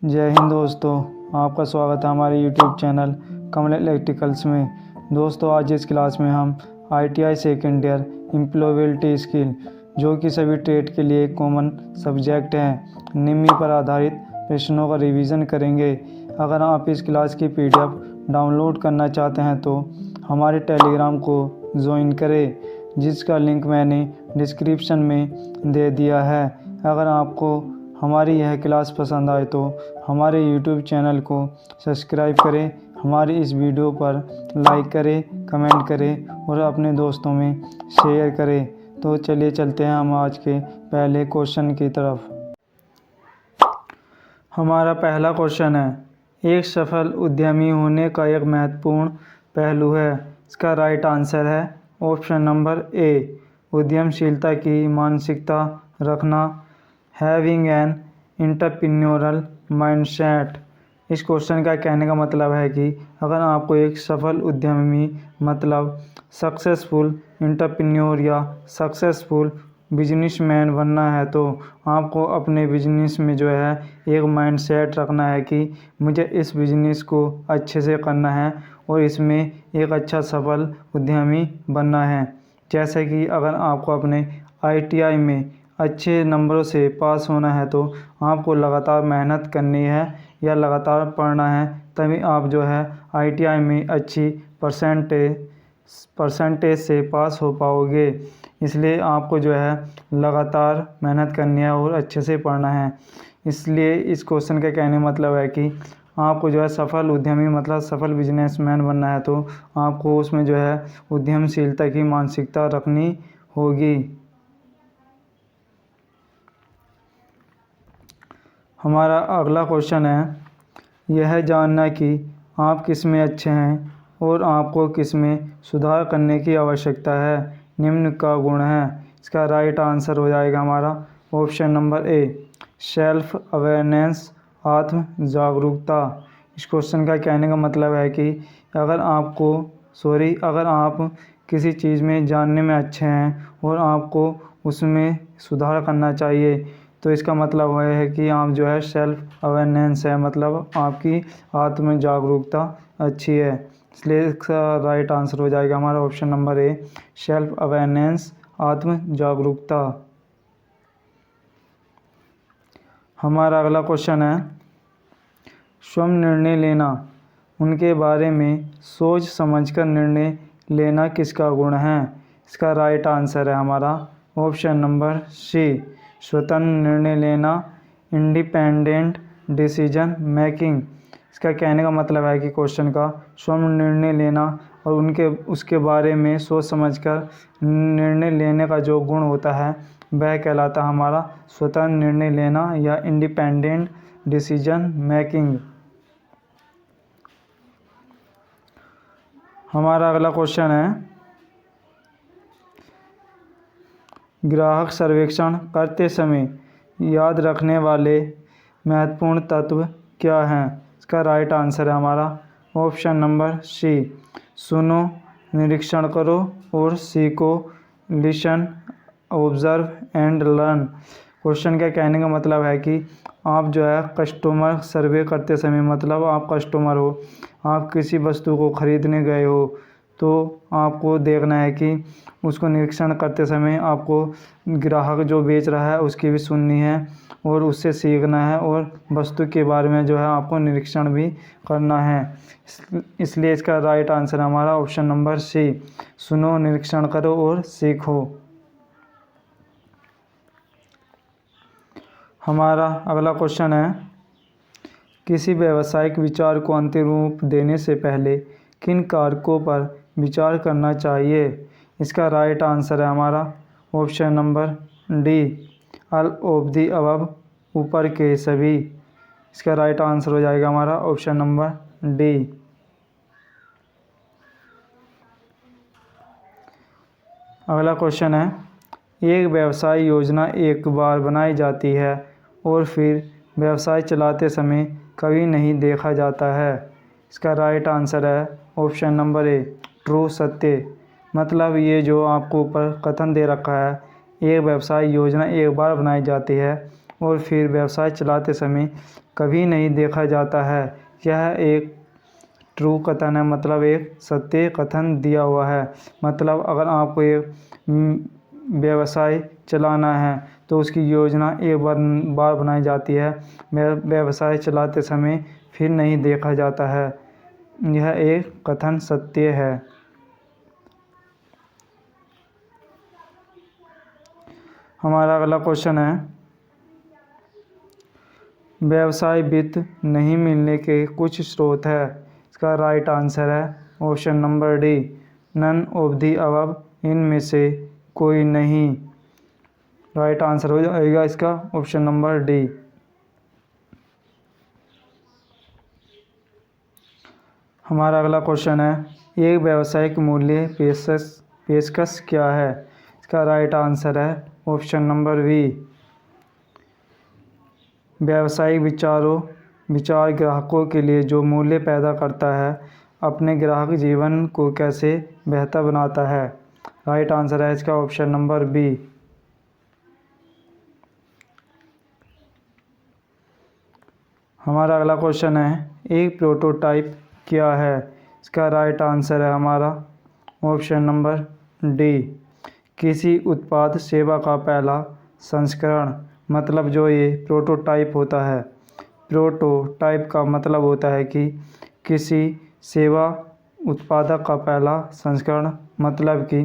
जय हिंद दोस्तों, आपका स्वागत है हमारे YouTube चैनल कमल इलेक्ट्रिकल्स में। दोस्तों, आज इस क्लास में हम ITI second year employability skill जो कि सभी ट्रेड के लिए एक कॉमन सब्जेक्ट है, निम्न पर आधारित प्रश्नों का रिवीजन करेंगे। अगर आप इस क्लास की PDF डाउनलोड करना चाहते हैं तो हमारे टेलीग्राम को ज्वाइन करें, जिसका लिंक मैंने डिस्क्रिप्शन में दे दिया है। अगर आपको हमारी यह क्लास पसंद आए तो हमारे YouTube चैनल को सब्सक्राइब करें, हमारी इस वीडियो पर लाइक करें, कमेंट करें और अपने दोस्तों में शेयर करें। तो चलिए चलते हैं हम आज के पहले क्वेश्चन की तरफ। हमारा पहला क्वेश्चन है, एक सफल उद्यमी होने का एक महत्वपूर्ण पहलू है। इसका राइट आंसर है ऑप्शन नंबर ए, उद्यमशीलता की मानसिकता रखना, हैविंग एन एंटरप्रेन्योरल माइंडसेट। इस क्वेश्चन का कहने का मतलब है कि अगर आपको एक सफल उद्यमी मतलब सक्सेसफुल एंटरप्रेन्योर या सक्सेसफुल बिजनेसमैन बनना है तो आपको अपने बिजनेस में जो है एक माइंडसेट रखना है कि मुझे इस बिजनेस को अच्छे से करना है और इसमें एक अच्छा सफल उद्यमी बनना है। जैसे कि अगर आपको अपने ITI में अच्छे नंबरों से पास होना है तो आपको लगातार मेहनत करनी है या लगातार पढ़ना है, तभी आप जो है ITI में अच्छी परसेंटेज से पास हो पाओगे। इसलिए आपको जो है लगातार मेहनत करनी है और अच्छे से पढ़ना है। इसलिए इस क्वेश्चन का कहने मतलब है कि आपको जो है सफल उद्यमी मतलब सफल बिजनेसमैन बनना है तो आपको उसमें जो है उद्यमशीलता की मानसिकता रखनी होगी। हमारा अगला क्वेश्चन है, यह जानना कि आप किस में अच्छे हैं और आपको किस में सुधार करने की आवश्यकता है निम्न का गुण है। इसका राइट आंसर हो जाएगा हमारा ऑप्शन नंबर ए, सेल्फ अवेयरनेस, आत्म जागरूकता। इस क्वेश्चन का कहने का मतलब है कि अगर आप किसी चीज़ में जानने में अच्छे हैं और आपको उसमें सुधार करना चाहिए तो इसका मतलब है कि आप जो है सेल्फ अवेयरनेस है, मतलब आपकी आत्म जागरूकता अच्छी है। इसलिए इसका राइट आंसर हो जाएगा हमारा ऑप्शन नंबर ए, सेल्फ अवेयरनेस, आत्म जागरूकता। हमारा अगला क्वेश्चन है, स्वयं निर्णय लेना, उनके बारे में सोच समझकर निर्णय लेना किसका गुण है। इसका राइट आंसर है हमारा ऑप्शन नंबर सी, स्वतंत्र निर्णय लेना, इंडिपेंडेंट डिसीजन मेकिंग। इसका कहने का मतलब है कि क्वेश्चन का स्वयं निर्णय लेना और उसके बारे में सोच समझकर निर्णय लेने का जो गुण होता है वह कहलाता है हमारा स्वतंत्र निर्णय लेना या इंडिपेंडेंट डिसीजन मेकिंग। हमारा अगला क्वेश्चन है, ग्राहक सर्वेक्षण करते समय याद रखने वाले महत्वपूर्ण तत्व क्या हैं। इसका राइट आंसर है हमारा ऑप्शन नंबर सी, सुनो, निरीक्षण करो और सीखो, listen, observe and learn. Question का कहने का मतलब है कि आप जो है कस्टमर सर्वे करते समय मतलब आप कस्टमर हो, आप किसी वस्तु को खरीदने गए हो तो आपको देखना है कि उसको निरीक्षण करते समय आपको ग्राहक जो बेच रहा है उसकी भी सुननी है और उससे सीखना है और वस्तु के बारे में जो है आपको निरीक्षण भी करना है। इसलिए इसका राइट आंसर हमारा ऑप्शन नंबर सी, सुनो, निरीक्षण करो और सीखो। हमारा अगला क्वेश्चन है, किसी व्यावसायिक विचार को अंतिम रूप देने से पहले किन कारकों पर विचार करना चाहिए। इसका राइट आंसर है हमारा option number D, all of the above, ऊपर के सभी। इसका राइट आंसर हो जाएगा हमारा ऑप्शन नंबर डी। अगला क्वेश्चन है, एक व्यवसाय योजना एक बार बनाई जाती है और फिर व्यवसाय चलाते समय कभी नहीं देखा जाता है। इसका राइट आंसर है ऑप्शन नंबर ए, ट्रू, सत्य। मतलब ये जो आपको ऊपर कथन दे रखा है, एक व्यवसाय योजना एक बार बनाई जाती है और फिर व्यवसाय चलाते समय कभी नहीं देखा जाता है। यह एक ट्रू कथन है, मतलब एक सत्य कथन दिया हुआ है। मतलब अगर आपको एक व्यवसाय चलाना है तो उसकी योजना एक बार बनाई जाती है, व्यवसाय चलाते समय फिर नहीं देखा जाता है। यह एक कथन सत्य है। हमारा अगला क्वेश्चन है, व्यवसाय वित्त नहीं मिलने के कुछ स्रोत है। इसका राइट आंसर है option number D, none of the above, इनमें से कोई नहीं। राइट आंसर हो जाएगा इसका ऑप्शन नंबर डी। हमारा अगला क्वेश्चन है, एक व्यावसायिक मूल्य पेशकश क्या है। इसका राइट आंसर है ऑप्शन नंबर बी, व्यावसायिक विचार ग्राहकों के लिए जो मूल्य पैदा करता है, अपने ग्राहक जीवन को कैसे बेहतर बनाता है। राइट आंसर है इसका ऑप्शन नंबर बी। हमारा अगला क्वेश्चन है, एक प्रोटोटाइप क्या है। इसका राइट आंसर है हमारा ऑप्शन नंबर डी, किसी उत्पाद सेवा का पहला संस्करण। मतलब जो ये प्रोटोटाइप होता है, प्रोटोटाइप का मतलब होता है कि किसी सेवा उत्पादक का पहला संस्करण, मतलब कि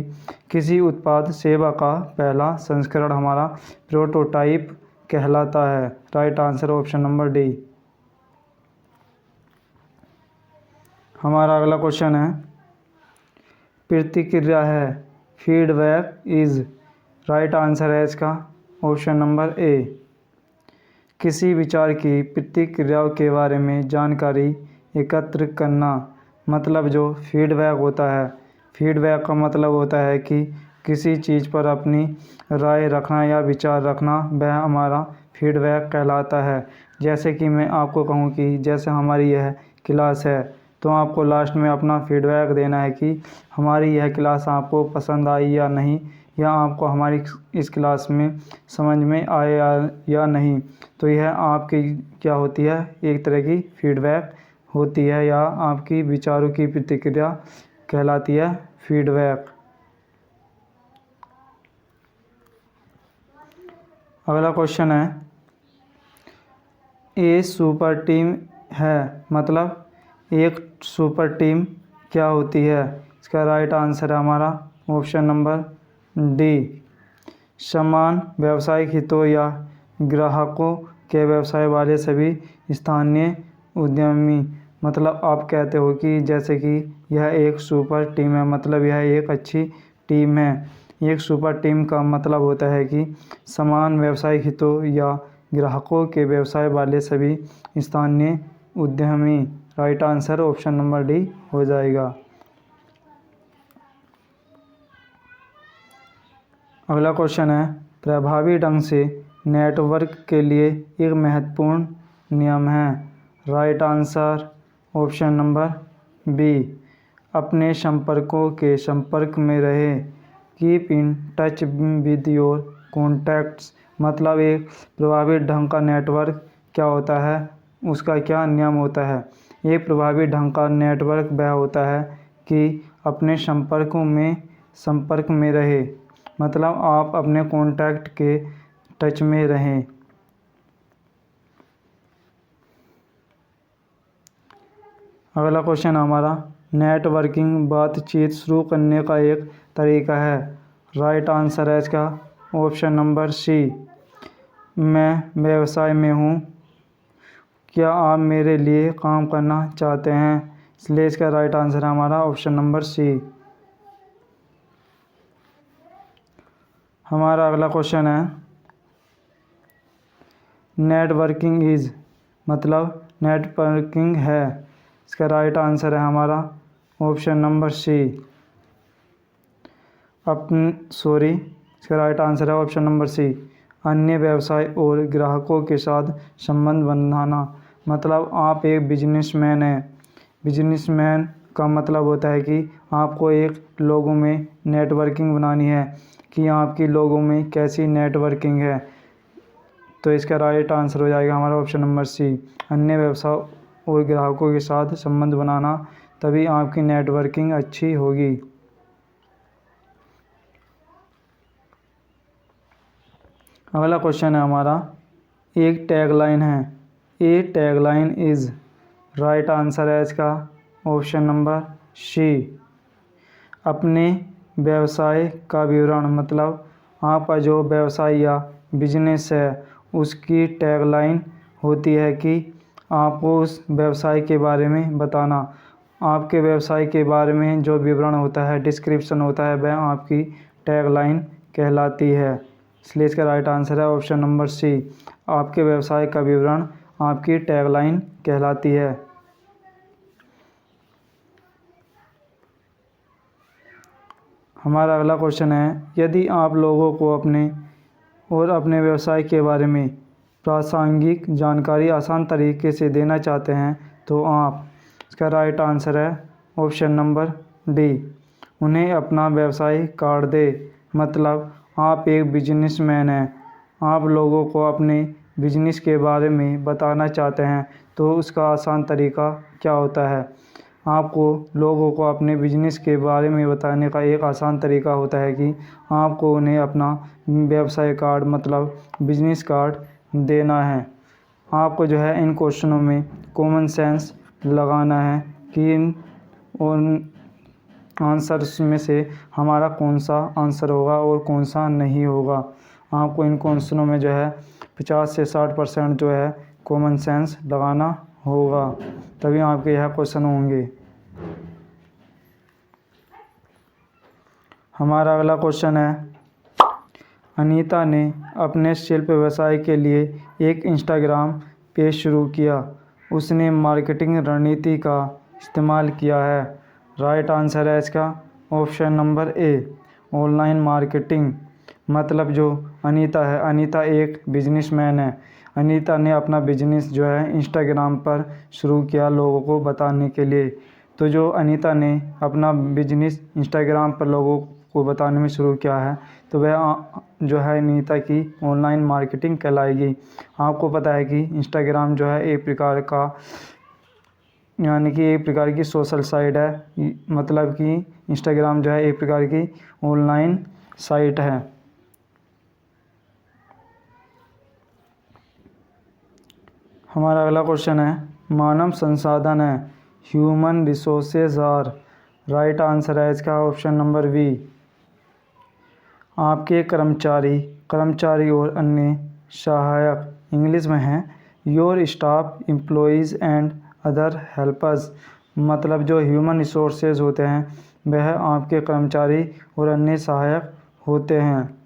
किसी उत्पाद सेवा का पहला संस्करण हमारा प्रोटोटाइप कहलाता है। Right answer option number D. हमारा अगला क्वेश्चन है, प्रतिक्रिया है, फीडबैक इज। राइट आंसर है इसका ऑप्शन नंबर ए, किसी विचार की प्रतिक्रियाओं के बारे में जानकारी एकत्र करना। मतलब जो फीडबैक होता है, फीडबैक का मतलब होता है कि किसी चीज़ पर अपनी राय रखना या विचार रखना, वह हमारा फीडबैक कहलाता है। जैसे कि मैं आपको कहूँ कि जैसे हमारी यह क्लास है, तो आपको लास्ट में अपना फीडबैक देना है कि हमारी यह क्लास आपको पसंद आई या नहीं, या आपको हमारी इस क्लास में समझ में आया या नहीं। तो यह आपकी क्या होती है, एक तरह की फीडबैक होती है, या आपकी विचारों की प्रतिक्रिया कहलाती है फीडबैक। अगला क्वेश्चन है, ए सुपर टीम है। मतलब एक सुपर टीम क्या होती है। इसका राइट आंसर है हमारा ऑप्शन नंबर डी, समान व्यावसायिक हितों या ग्राहकों के व्यवसाय वाले सभी स्थानीय उद्यमी। मतलब आप कहते हो कि जैसे कि यह एक सुपर टीम है, मतलब यह एक अच्छी टीम है। एक सुपर टीम का मतलब होता है कि समान व्यावसायिक हितों या ग्राहकों के व्यवसाय वाले सभी स्थानीय उद्यमी। Right answer option number D हो जाएगा। अगला क्वेश्चन है, प्रभावी ढंग से नेटवर्क के लिए एक महत्वपूर्ण नियम है। Right answer option number B, अपने संपर्कों के संपर्क में रहे। Keep in touch with your contacts. मतलब एक प्रभावी ढंग का नेटवर्क क्या होता है, उसका क्या नियम होता है। एक प्रभावी ढंग का नेटवर्क वह होता है कि अपने संपर्क में रहे, मतलब आप अपने कॉन्टैक्ट के टच में रहें। अगला क्वेश्चन हमारा, नेटवर्किंग बातचीत शुरू करने का एक तरीका है। राइट आंसर है इसका ऑप्शन नंबर सी, मैं व्यवसाय में हूँ, क्या आप मेरे लिए काम करना चाहते हैं। इसलिए इसका राइट आंसर है हमारा ऑप्शन नंबर सी। हमारा अगला क्वेश्चन है, नेटवर्किंग इज। मतलब नेटवर्किंग है। इसका राइट आंसर है हमारा ऑप्शन नंबर सी, इसका राइट आंसर है ऑप्शन नंबर सी, अन्य व्यवसाय और ग्राहकों के साथ संबंध बनाना। मतलब आप एक बिजनेसमैन हैं। बिजनेसमैन का मतलब होता है कि आपको एक लोगों में नेटवर्किंग बनानी है, कि आपकी लोगों में कैसी नेटवर्किंग है, तो इसका राइट आंसर हो जाएगा हमारा ऑप्शन नंबर सी, अन्य व्यवसाय और ग्राहकों के साथ संबंध बनाना, तभी आपकी नेटवर्किंग अच्छी होगी। अगला क्वेश्चन है हमारा, एक टैगलाइन है, ए टैगलाइन इज, राइट आंसर है इसका ऑप्शन नंबर सी, अपने व्यवसाय का विवरण, मतलब आपका जो व्यवसाय या बिजनेस है उसकी टैगलाइन होती है कि आपको उस व्यवसाय के बारे में बताना। आपके व्यवसाय के बारे में जो विवरण होता है, डिस्क्रिप्शन होता है, वह आपकी टैगलाइन कहलाती है। इसलिए इसका राइट आंसर है ऑप्शन नंबर सी, आपके व्यवसाय का विवरण आपकी टैगलाइन कहलाती है। हमारा अगला क्वेश्चन है, यदि आप लोगों को अपने व्यवसाय के बारे में प्रासंगिक जानकारी आसान तरीके से देना चाहते हैं तो आप, इसका राइट आंसर है ऑप्शन नंबर डी, उन्हें अपना व्यवसाय कार्ड दे। मतलब आप एक बिजनेसमैन हैं, आप लोगों को अपने बिजनेस के बारे में बताना चाहते हैं तो उसका आसान तरीका क्या होता है। आपको लोगों को अपने बिजनेस के बारे में बताने का एक आसान तरीका होता है कि आपको उन्हें अपना व्यवसाय कार्ड मतलब बिजनेस कार्ड देना है। आपको जो है इन क्वेश्चनों में कॉमन सेंस लगाना है कि इन उन आंसर्स में से हमारा कौन सा आंसर होगा और कौन सा नहीं होगा। आपको इन क्वेश्चनों में जो है 50 से 60% जो है कॉमन सेंस लगाना होगा, तभी आपके यह क्वेश्चन होंगे। हमारा अगला क्वेश्चन है, अनीता ने अपने शिल्प व्यवसाय के लिए एक इंस्टाग्राम पेज शुरू किया, उसने मार्केटिंग रणनीति का इस्तेमाल किया है। राइट आंसर है इसका ऑप्शन नंबर ए, ऑनलाइन मार्केटिंग। मतलब जो अनीता है, अनीता एक बिजनेसमैन है, अनीता ने अपना बिजनेस जो है इंस्टाग्राम पर शुरू किया लोगों को बताने के लिए। तो जो अनीता ने अपना बिजनेस इंस्टाग्राम पर लोगों को बताने में शुरू किया है तो वह जो है अनीता की ऑनलाइन मार्केटिंग कहलाएगी। आपको पता है कि इंस्टाग्राम जो है एक प्रकार का एक प्रकार की सोशल साइट है, मतलब कि इंस्टाग्राम जो है एक प्रकार की ऑनलाइन साइट है। हमारा अगला क्वेश्चन है, मानव संसाधन है, human resources are, right answer है इसका ऑप्शन नंबर बी, आपके कर्मचारी और अन्य सहायक, इंग्लिश में है your staff employees and other helpers. मतलब जो ह्यूमन रिसोर्सेज होते हैं वह आपके कर्मचारी और अन्य सहायक होते हैं।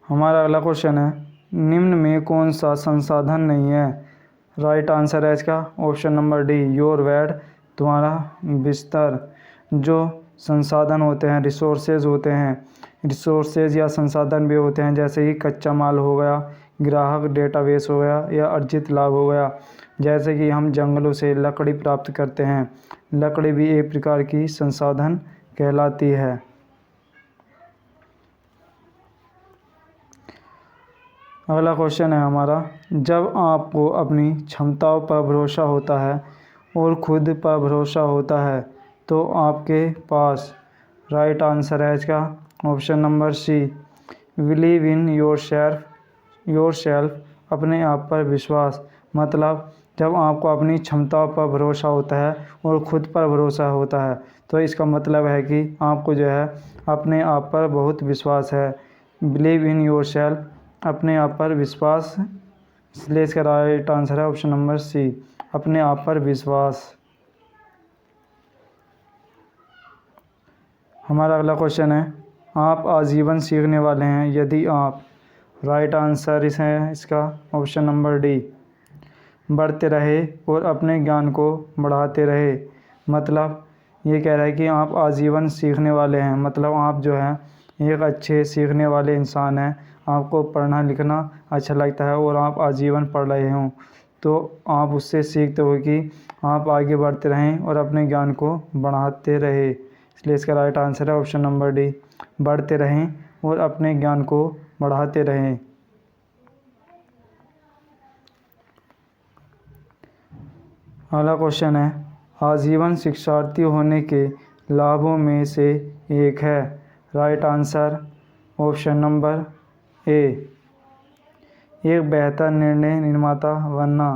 हमारा अगला क्वेश्चन है, निम्न में कौन सा संसाधन नहीं है। राइट आंसर है इसका option number D, your bed, तुम्हारा बिस्तर। जो संसाधन होते हैं, रिसोर्सेज होते हैं, रिसोर्सेज या संसाधन भी होते हैं जैसे कि कच्चा माल हो गया, ग्राहक डेटाबेस हो गया या अर्जित लाभ हो गया। जैसे कि हम जंगलों से लकड़ी प्राप्त करते हैं, लकड़ी भी एक प्रकार की संसाधन कहलाती है। अगला क्वेश्चन है हमारा, जब आपको अपनी क्षमताओं पर भरोसा होता है और खुद पर भरोसा होता है तो आपके पास, राइट आंसर है इसका option number C, believe in yourself, अपने आप पर विश्वास। मतलब जब आपको अपनी क्षमताओं पर भरोसा होता है और खुद पर भरोसा होता है तो इसका मतलब है कि आपको जो है अपने आप पर बहुत विश्वास है। बिलीव इन योरसेल्फ, अपने आप पर विश्वास, इसलिए इसका राइट आंसर है ऑप्शन नंबर सी, अपने आप पर विश्वास। हमारा अगला क्वेश्चन है, आप आजीवन सीखने वाले हैं यदि आप, राइट आंसर इसका ऑप्शन नंबर डी, बढ़ते रहे और अपने ज्ञान को बढ़ाते रहे। मतलब ये कह रहा है कि आप आजीवन सीखने वाले हैं, मतलब आप जो है एक अच्छे सीखने वाले इंसान हैं, आपको पढ़ना लिखना अच्छा लगता है और आप आजीवन पढ़ रहे हों तो आप उससे सीखते हो कि आप आगे बढ़ते रहें और अपने ज्ञान को बढ़ाते रहें। इसलिए इसका राइट आंसर है ऑप्शन नंबर डी, बढ़ते रहें और अपने ज्ञान को बढ़ाते रहें। अगला क्वेश्चन है, आजीवन शिक्षार्थी होने के लाभों में से एक है। राइट आंसर ऑप्शन नंबर ए, एक बेहतर निर्णय निर्माता बनना।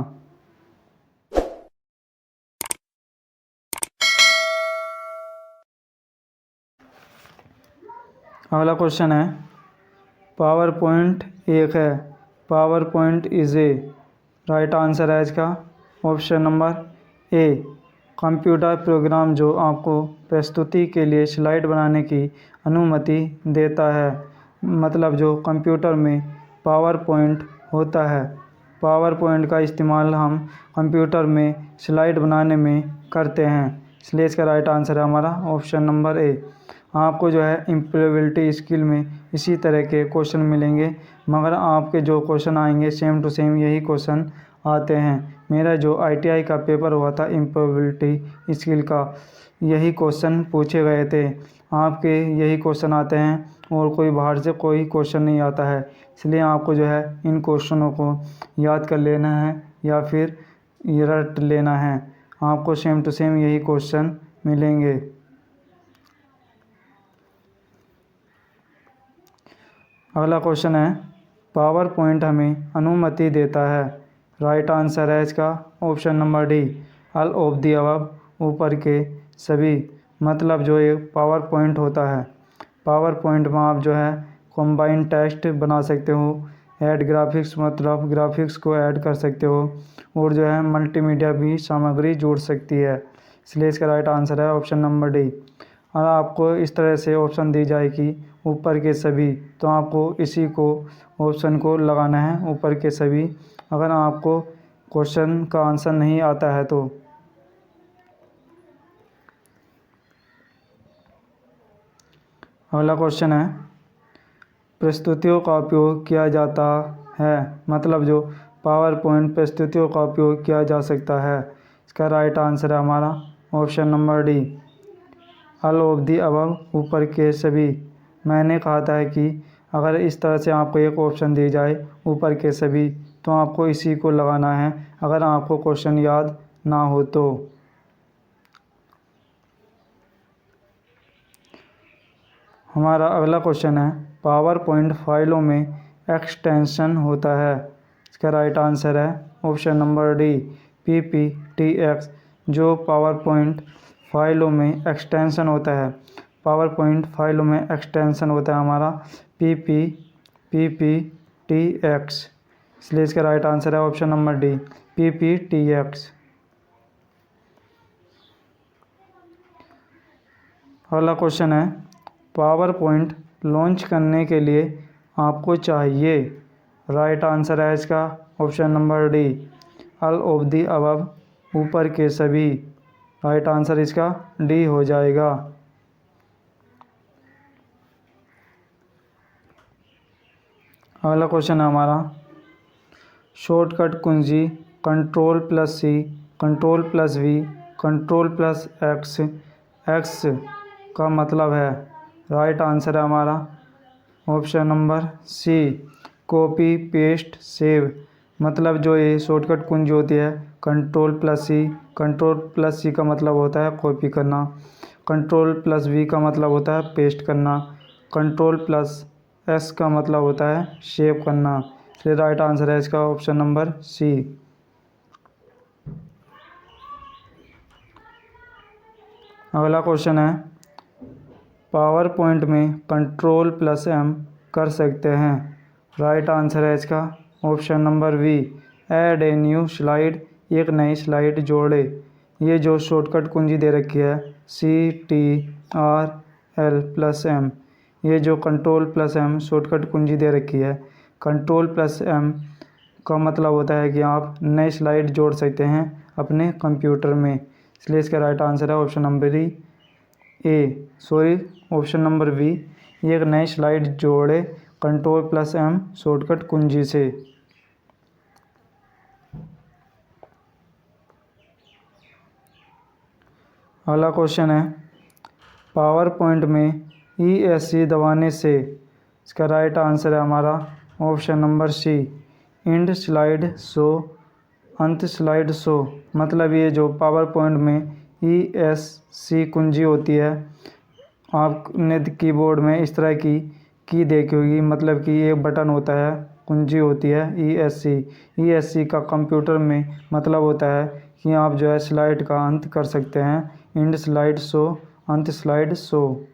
अगला क्वेश्चन है, पावर पॉइंट एक है, power point is a. Right answer है इसका ऑप्शन नंबर ए, कंप्यूटर प्रोग्राम जो आपको प्रस्तुति के लिए स्लाइड बनाने की अनुमति देता है। मतलब जो कंप्यूटर में पावर पॉइंट होता है, पावर पॉइंट का इस्तेमाल हम कंप्यूटर में स्लाइड बनाने में करते हैं, इसलिए इसका राइट आंसर है हमारा ऑप्शन नंबर ए। आपको जो है एम्प्लॉयबिलिटी स्किल में इसी तरह के क्वेश्चन मिलेंगे, मगर आपके जो क्वेश्चन आएंगे सेम टू सेम यही क्वेश्चन आते हैं। मेरा जो ITI का पेपर हुआ था एम्प्लॉयबिलिटी स्किल का, यही क्वेश्चन पूछे गए थे। आपके यही क्वेश्चन आते हैं और कोई बाहर से कोई क्वेश्चन नहीं आता है, इसलिए आपको जो है इन क्वेश्चनों को याद कर लेना है या फिर रट लेना है। आपको सेम टू सेम यही क्वेश्चन मिलेंगे। अगला क्वेश्चन है, पावर पॉइंट हमें अनुमति देता है। राइट आंसर है इसका option number D, all of the above, ऊपर के सभी। मतलब जो एक पावर पॉइंट होता है, पावर पॉइंट में आप जो है कंबाइंड टेक्स्ट बना सकते हो, ऐड ग्राफिक्स मतलब ग्राफिक्स को ऐड कर सकते हो, और जो है मल्टीमीडिया भी सामग्री जोड़ सकती है, इसलिए इसका राइट आंसर है ऑप्शन नंबर डी। और आपको इस तरह से ऑप्शन दी जाए कि ऊपर के सभी, तो आपको इसी को ऑप्शन को लगाना है, ऊपर के सभी। अगर आपको क्वेश्चन का आंसर नहीं आता है तो। अगला क्वेश्चन है, प्रस्तुतियों का उपयोग किया जाता है। मतलब जो पावर पॉइंट प्रस्तुतियों का उपयोग किया जा सकता है, इसका राइट आंसर है हमारा option number D, all of the above, ऊपर के सभी। मैंने कहा था कि अगर इस तरह से आपको एक ऑप्शन दी जाए ऊपर के सभी, तो आपको इसी को लगाना है अगर आपको क्वेश्चन याद ना हो तो। हमारा अगला क्वेश्चन है, पावर पॉइंट फाइलों में एक्सटेंशन होता है। इसका राइट आंसर है ऑप्शन नंबर डी, PPTX। जो पावर पॉइंट फाइलों में एक्सटेंशन होता है, पावर पॉइंट फाइलों में एक्सटेंशन होता है हमारा PPTX, इसलिए इसका राइट आंसर है ऑप्शन नंबर डी, PPTX। अगला क्वेश्चन है, पावर पॉइंट लॉन्च करने के लिए आपको चाहिए। राइट आंसर है इसका option number D, all of the above, ऊपर के सभी। राइट आंसर इसका डी हो जाएगा। अगला क्वेश्चन है हमारा, शॉर्टकट कुंजी Ctrl+C, Ctrl+V, Ctrl+X, X का मतलब है। राइट आंसर है हमारा option number C, copy paste save. मतलब जो ये शॉर्टकट कुंजी होती है Ctrl+C, Ctrl+C का मतलब होता है कॉपी करना, Ctrl+V का मतलब होता है पेस्ट करना, Ctrl+S का मतलब होता है सेव करना। इसलिए राइट आंसर है इसका ऑप्शन नंबर सी। अगला क्वेश्चन है, पावर पॉइंट में Ctrl+M कर सकते हैं। राइट आंसर है इसका option number B, add a new slide, एक नई स्लाइड जोड़े। ये जो शॉर्टकट कुंजी दे रखी है CTRL+M, ये जो Ctrl+M शॉर्टकट कुंजी दे रखी है, Ctrl+M का मतलब होता है कि आप नई स्लाइड जोड़ सकते हैं अपने कंप्यूटर में, इसलिए इसका राइट आंसर है option number option number B, एक नई स्लाइड जोड़े Ctrl+M शॉर्टकट कुंजी से। अगला क्वेश्चन है, पावर पॉइंट में ESC दबाने से इसका राइट आंसर है हमारा option number C, end slide show, अंत स्लाइड शो। मतलब ये जो पावर पॉइंट में ESC कुंजी होती है, आपने कीबोर्ड में इस तरह की देखी होगी, मतलब कि एक बटन होता है, कुंजी होती है ESC का कंप्यूटर में मतलब होता है कि आप जो है स्लाइड का अंत कर सकते हैं, एंड स्लाइड शो, अंत स्लाइड शो।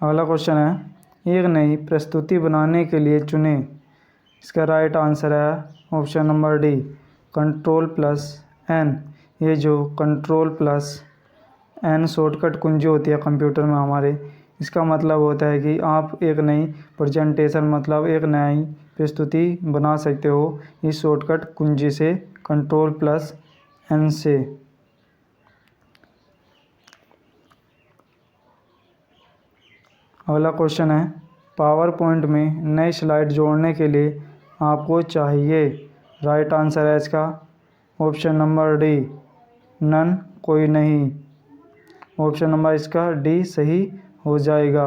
अगला क्वेश्चन है, एक नई प्रस्तुति बनाने के लिए चुने। इसका राइट आंसर है ऑप्शन नंबर डी, Ctrl+N। ये जो Ctrl+N शॉर्टकट कुंजी होती है कंप्यूटर में हमारे, इसका मतलब होता है कि आप एक नई प्रेजेंटेशन, मतलब एक नई प्रस्तुति बना सकते हो इस शॉर्टकट कुंजी से, Ctrl+N से। अगला क्वेश्चन है, पावर पॉइंट में नई स्लाइड जोड़ने के लिए आपको चाहिए। राइट आंसर है इसका ऑप्शन नंबर डी, नन, कोई नहीं। ऑप्शन नंबर इसका डी सही हो जाएगा।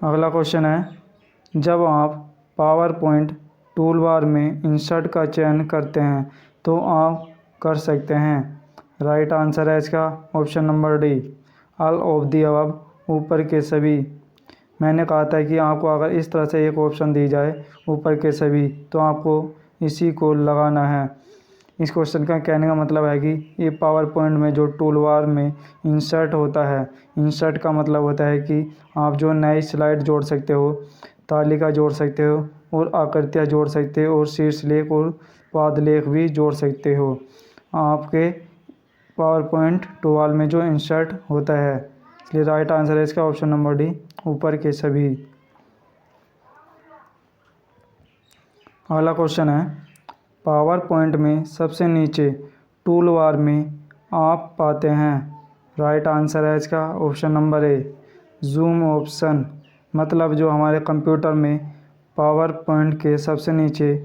अगला क्वेश्चन है, जब आप पावर पॉइंट टूल बार में इंसर्ट का चयन करते हैं तो आप कर सकते हैं। राइट आंसर है इसका option number D, all of the above, ऊपर के सभी। मैंने कहा था कि आपको अगर इस तरह से एक ऑप्शन दी जाए, ऊपर के सभी, तो आपको इसी को लगाना है। इस क्वेश्चन का कहने का मतलब है कि ये पावर पॉइंट में जो टूल बार में इंसर्ट होता है, इंसर्ट का मतलब होता है कि आप जो नई स्लाइड जोड़ सकते हो, तालिका जोड़ सकते हो, और आकृतियाँ जोड़ सकते हो, और शीर्षलेख और पादलेख भी जोड़ सकते हो आपके पावर पॉइंट टूल में जो इंसर्ट होता है। इसलिए राइट आंसर है इसका ऑप्शन नंबर डी, ऊपर के सभी। अगला क्वेश्चन है, पावर पॉइंट में सबसे नीचे टूल बार में आप पाते हैं। राइट आंसर है इसका ऑप्शन नंबर ए, जूम ऑप्शन। मतलब जो हमारे कंप्यूटर में पावर पॉइंट के सबसे नीचे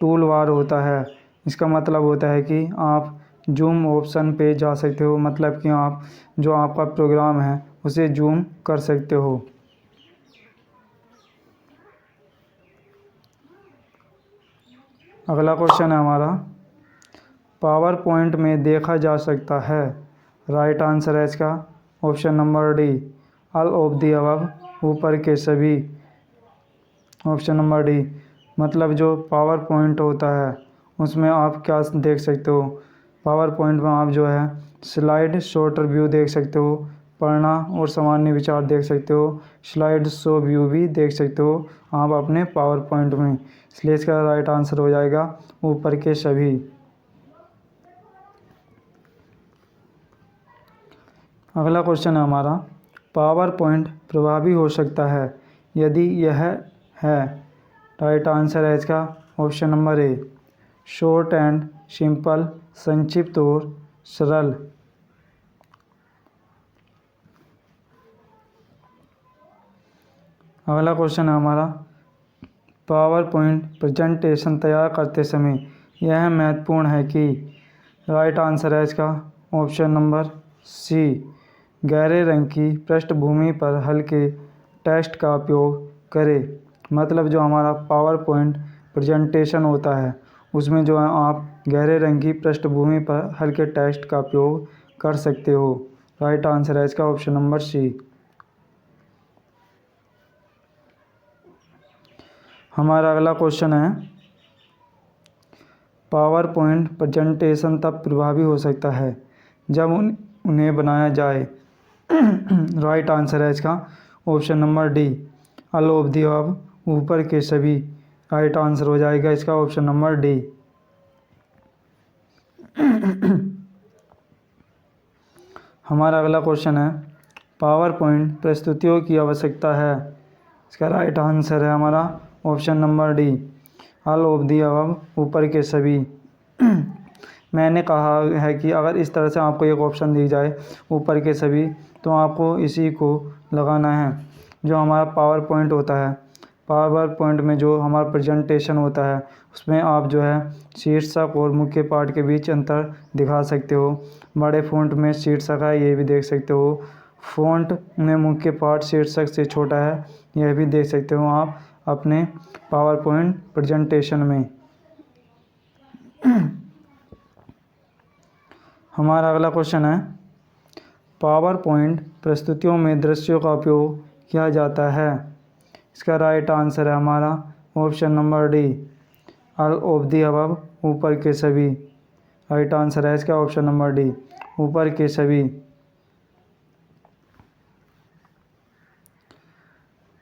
टूल बार होता है, इसका मतलब होता है कि आप जूम ऑप्शन पे जा सकते हो, मतलब कि आप जो आपका प्रोग्राम है उसे जूम कर सकते हो। अगला क्वेश्चन है हमारा, पावर पॉइंट में देखा जा सकता है। राइट आंसर है इसका option number D, all of the above, ऊपर के सभी। ऑप्शन नंबर डी, मतलब जो पावर पॉइंट होता है उसमें आप क्या देख सकते हो, पावर पॉइंट में आप जो है स्लाइड शॉर्टर व्यू देख सकते हो, पढ़ना और सामान्य विचार देख सकते हो, स्लाइड शो व्यू भी देख सकते हो आप अपने पावर पॉइंट में। इसलिए इसका राइट आंसर हो जाएगा ऊपर के सभी। अगला क्वेश्चन है हमारा, पावर पॉइंट प्रभावी हो सकता है यदि यह है। राइट आंसर है इसका option number A, short and simple, संक्षिप्त और सरल। अगला क्वेश्चन है हमारा, पावर पॉइंट प्रेजेंटेशन तैयार करते समय यह महत्वपूर्ण है कि। राइट आंसर है इसका ऑप्शन नंबर सी, गहरे रंग की पृष्ठभूमि पर हल्के टेक्स्ट का उपयोग करें। मतलब जो हमारा पावर पॉइंट प्रेजेंटेशन होता है उसमें जो है आप गहरे रंग की पृष्ठभूमि पर हल्के टेक्स्ट का उपयोग कर सकते हो। राइट आंसर है इसका ऑप्शन नंबर सी। हमारा अगला क्वेश्चन है, पावर पॉइंट प्रेजेंटेशन तब प्रभावी हो सकता है जब उन्हें बनाया जाए। राइट आंसर है इसका option number D, all of the above, ऊपर के सभी। राइट आंसर हो जाएगा इसका ऑप्शन नंबर डी। हमारा अगला क्वेश्चन है, पावर पॉइंट प्रस्तुतियों की आवश्यकता है। इसका राइट आंसर है हमारा option number D, all of the above, ऊपर के सभी। मैंने कहा है कि अगर इस तरह से आपको एक ऑप्शन दी जाए, ऊपर के सभी, तो आपको इसी को लगाना है। जो हमारा पावर पॉइंट होता है, पावर पॉइंट में जो हमारा प्रेजेंटेशन होता है उसमें आप जो है शीर्षक और मुख्य पाठ के बीच अंतर दिखा सकते हो। बड़े फ़ॉन्ट में शीर्षक है, ये भी देख सकते हो। फ़ॉन्ट में मुख्य पाठ शीर्षक से छोटा है, यह भी देख सकते हो आप अपने पावर पॉइंट प्रेजेंटेशन में। हमारा अगला क्वेश्चन है, पावर पॉइंट प्रस्तुतियों में दृश्यों का उपयोग किया जाता है। इसका राइट आंसर है हमारा option number D, all of the above, ऊपर के सभी। राइट आंसर है इसका ऑप्शन नंबर डी, ऊपर के सभी।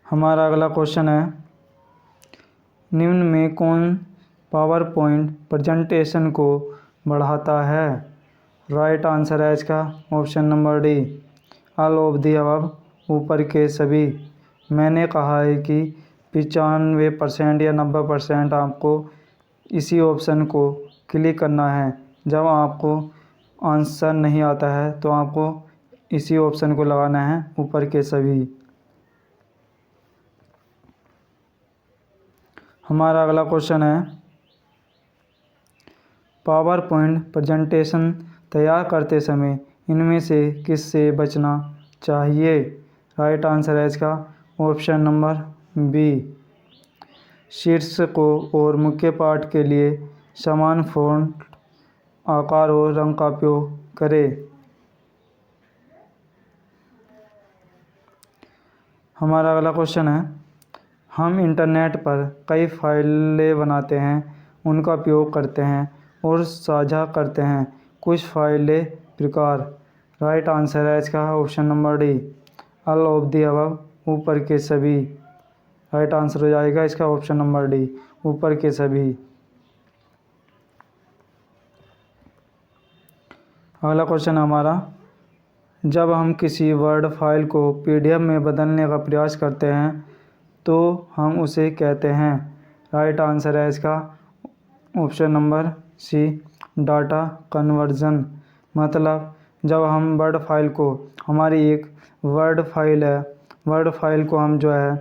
हमारा अगला क्वेश्चन है, निम्न में कौन पावर पॉइंट प्रेजेंटेशन को बढ़ाता है। राइट आंसर है इसका option number D, all of the above, ऊपर के सभी। मैंने कहा है कि 95% या 90% आपको इसी ऑप्शन को क्लिक करना है। जब आपको आंसर नहीं आता है तो आपको इसी ऑप्शन को लगाना है, ऊपर के सभी। हमारा अगला क्वेश्चन है, पावर पॉइंट प्रेजेंटेशन तैयार करते समय इनमें से किससे बचना चाहिए। राइट आंसर है इसका ऑप्शन नंबर बी, शीर्षकों और मुख्य पाठ के लिए समान फ़ॉन्ट आकार और रंग का उपयोग करें। हमारा अगला क्वेश्चन है, हम इंटरनेट पर कई फाइलें बनाते हैं, उनका उपयोग करते हैं और साझा करते हैं। कुछ फाइलें प्रकार। राइट आंसर है इसका option number D, all of the above, ऊपर के सभी। राइट आंसर हो जाएगा इसका ऑप्शन नंबर डी, ऊपर के सभी। अगला क्वेश्चन हमारा, जब हम किसी वर्ड फाइल को PDF में बदलने का प्रयास करते हैं तो हम उसे कहते हैं। राइट आंसर है इसका option number C, data conversion. मतलब जब हम वर्ड फाइल को, हमारी एक वर्ड फाइल है, वर्ड फाइल को हम जो है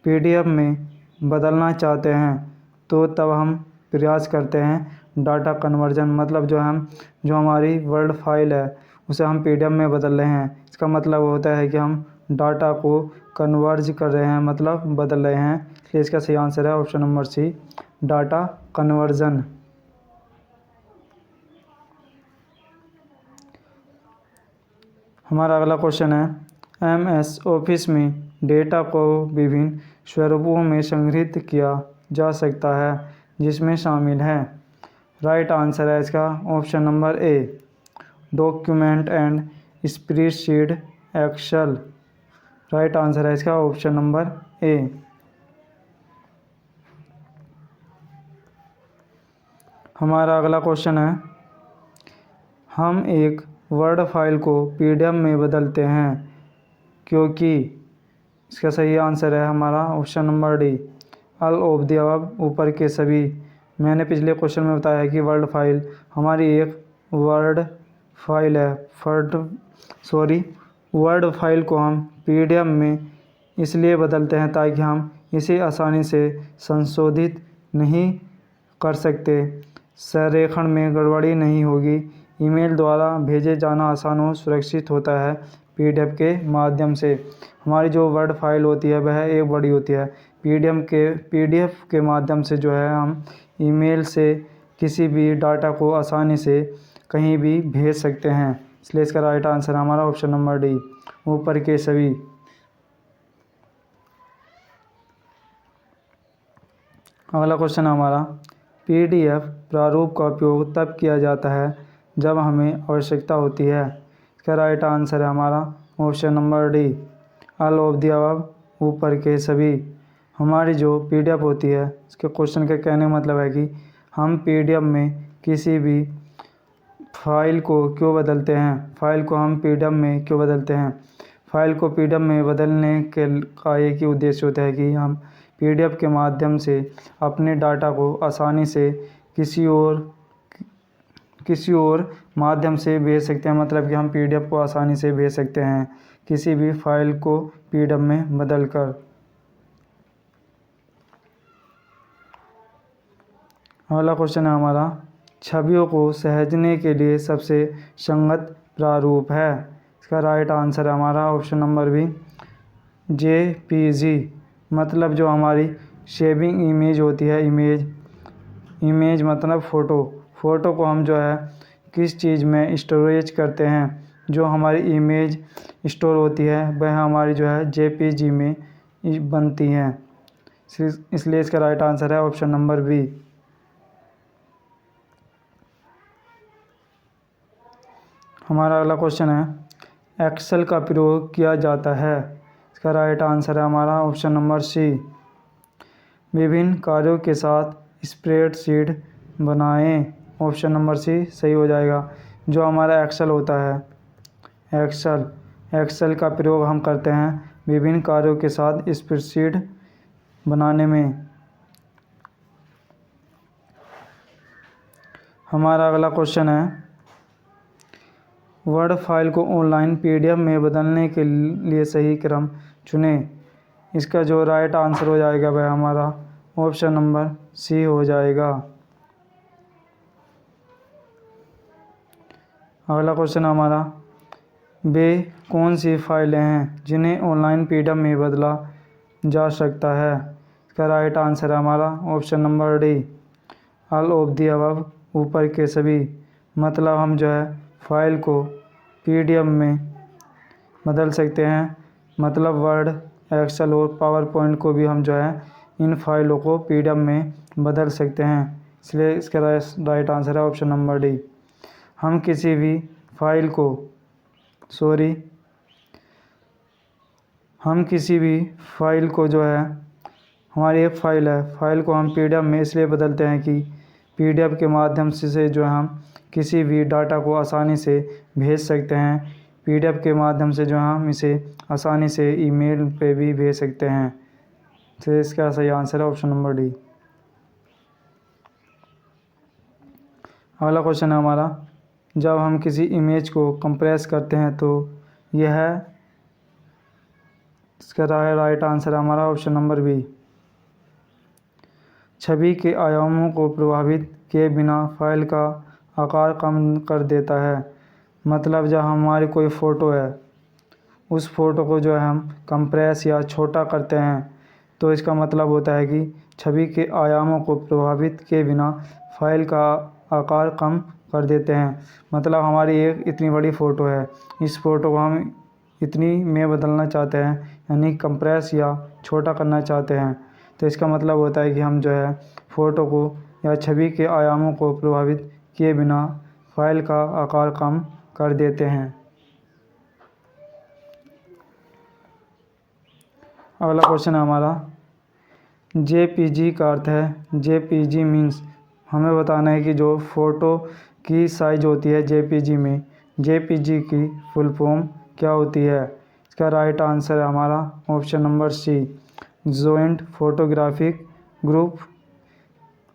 PDF में बदलना चाहते हैं तो तब हम प्रयास करते हैं डाटा कन्वर्जन। मतलब जो हमारी वर्ड फाइल है उसे हम PDF में बदल रहे हैं, इसका मतलब होता है कि हम डाटा को कन्वर्ज कर रहे हैं, मतलब बदल रहे हैं। इसलिए इसका सही आंसर है option number C, data conversion. हमारा अगला क्वेश्चन है, MS ऑफिस में डेटा को विभिन्न स्वरूपों में संग्रहित किया जा सकता है, जिसमें शामिल है। राइट आंसर है इसका option number A, document and spreadsheet, Excel. Right answer है इसका ऑप्शन नंबर ए। हमारा अगला क्वेश्चन है, हम एक वर्ड फाइल को PDF में बदलते हैं क्योंकि। इसका सही आंसर है हमारा option number D, all of the above, ऊपर के सभी। मैंने पिछले क्वेश्चन में बताया कि वर्ड फाइल हमारी एक वर्ड फाइल है, वर्ड फाइल को हम PDF में इसलिए बदलते हैं ताकि हम इसे आसानी से संशोधित नहीं कर सकते, संरेखण में गड़बड़ी नहीं होगी, ईमेल द्वारा भेजे जाना आसान और सुरक्षित होता है PDF के माध्यम से। हमारी जो वर्ड फाइल होती है वह एक बड़ी होती है, PDF के माध्यम से जो है हम ईमेल से किसी भी डाटा को आसानी से कहीं भी भेज सकते हैं। इसलिए इसका राइट आंसर हमारा ऑप्शन नंबर डी, ऊपर के सभी। अगला क्वेश्चन हमारा, PDF प्रारूप का उपयोग तब किया जाता है जब हमें आवश्यकता होती है। इसका राइट आंसर है हमारा option number D, all of the above, ऊपर के सभी। हमारी जो PDF होती है, इसके क्वेश्चन का कहने का मतलब है कि हम PDF में किसी भी फाइल को क्यों बदलते हैं, फाइल को हम PDF में क्यों बदलते हैं। फाइल को PDF में बदलने का एक ही उद्देश्य होता है कि हम PDF के माध्यम से अपने डाटा को आसानी से किसी और माध्यम से भेज सकते हैं। मतलब कि हम PDF को आसानी से भेज सकते हैं किसी भी फाइल को PDF में बदलकर। अगला क्वेश्चन है हमारा, छवियों को सहेजने के लिए सबसे संगत प्रारूप है। इसका राइट आंसर है हमारा ऑप्शन नंबर बी, JPG। मतलब जो हमारी शेविंग इमेज होती है, इमेज मतलब फ़ोटो को हम जो है किस चीज़ में स्टोरेज करते हैं, जो हमारी इमेज स्टोर होती है वह हमारी जो है JPG में बनती हैं। इसलिए इसका राइट आंसर है ऑप्शन नंबर बी। हमारा अगला क्वेश्चन है, एक्सेल का प्रयोग किया जाता है। इसका राइट आंसर है हमारा ऑप्शन नंबर सी, विभिन्न कार्यों के साथ स्प्रेडशीट बनाएं। ऑप्शन नंबर सी सही हो जाएगा। जो हमारा एक्सेल होता है, एक्सेल का प्रयोग हम करते हैं विभिन्न कार्यों के साथ स्प्रेडशीट बनाने में। हमारा अगला क्वेश्चन है, वर्ड फाइल को ऑनलाइन PDF में बदलने के लिए सही क्रम चुनें। इसका जो राइट आंसर हो जाएगा वह हमारा ऑप्शन नंबर सी हो जाएगा। अगला क्वेश्चन हमारा, वे कौन सी फाइलें हैं जिन्हें ऑनलाइन PDF में बदला जा सकता है। इसका राइट आंसर है हमारा option number D, all of the above, ऊपर के सभी। मतलब हम जो है फाइल को PDF में बदल सकते हैं। मतलब वर्ड, एक्सेल और पावर पॉइंट को भी हम जो है इन फाइलों को PDF में बदल सकते हैं। इसलिए इसका राइट आंसर है ऑप्शन नंबर डी। हम किसी भी फाइल को जो है, हमारी एक फ़ाइल है, फाइल को हम PDF में इसलिए बदलते हैं कि PDF के माध्यम से जो है हम किसी भी डाटा को आसानी से भेज सकते हैं। PDF के माध्यम से जो है हम इसे आसानी से ईमेल पे भी भेज सकते हैं। तो इसका सही आंसर है ऑप्शन नंबर डी। अगला क्वेश्चन है हमारा, जब हम किसी इमेज को कंप्रेस करते हैं तो यह, इसका राइट आंसर है हमारा ऑप्शन नंबर बी, छवि के आयामों को प्रभावित किए बिना फाइल का आकार कम कर देता है। मतलब जब हमारी कोई फ़ोटो है, उस फ़ोटो को जो है हम कंप्रेस या छोटा करते हैं तो इसका मतलब होता है कि छवि के आयामों को प्रभावित किए बिना फाइल का आकार कम कर देते हैं। मतलब हमारी एक इतनी बड़ी फ़ोटो है, इस फ़ोटो को हम इतनी में बदलना चाहते हैं, यानी कंप्रेस या छोटा करना चाहते हैं। तो इसका मतलब होता है कि हम जो है फ़ोटो को या छवि के आयामों को प्रभावित किए बिना फाइल का आकार कम कर देते हैं। अगला क्वेश्चन है हमारा, JPG का अर्थ है, JPG मीन्स हमें बताना है कि जो फ़ोटो की साइज़ होती है JPG में, JPG की फुल फॉर्म क्या होती है। इसका राइट आंसर है हमारा option number C, joint photographic group.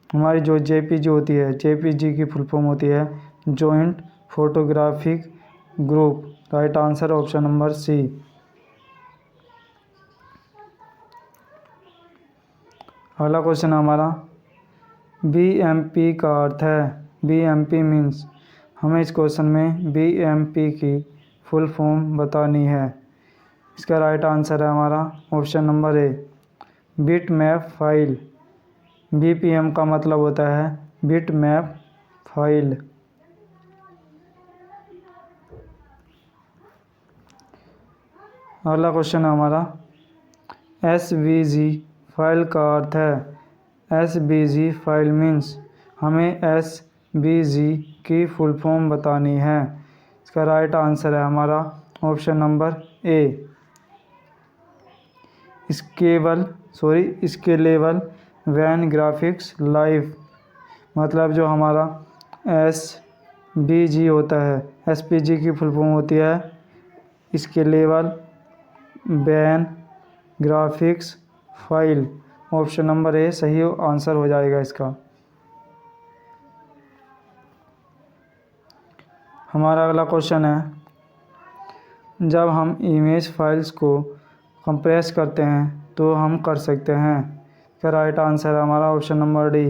हमारी जो JPG होती है, JPG की फुल फॉर्म होती है joint photographic group. Right answer option number C. अगला क्वेश्चन है हमारा, BMP का अर्थ है, BMP मीन्स हमें इस क्वेश्चन में BMP की फुल फॉर्म बतानी है। इसका राइट आंसर है हमारा option number A, bit map file. BPM का मतलब होता है बिट मैप फाइल। अगला क्वेश्चन है हमारा, SVG फाइल का अर्थ है, SVG फाइल मीन्स हमें SVG की फुल फॉर्म बतानी है। इसका राइट आंसर है हमारा option number A, scalable van graphics live. मतलब जो हमारा SVG होता है, SVG की फुल फॉर्म होती है scalable van graphics file. Option number A सही आंसर हो जाएगा इसका। हमारा अगला क्वेश्चन है, जब हम इमेज फाइल्स को कंप्रेस करते हैं तो हम कर सकते हैं। इसका राइट आंसर है हमारा option number D,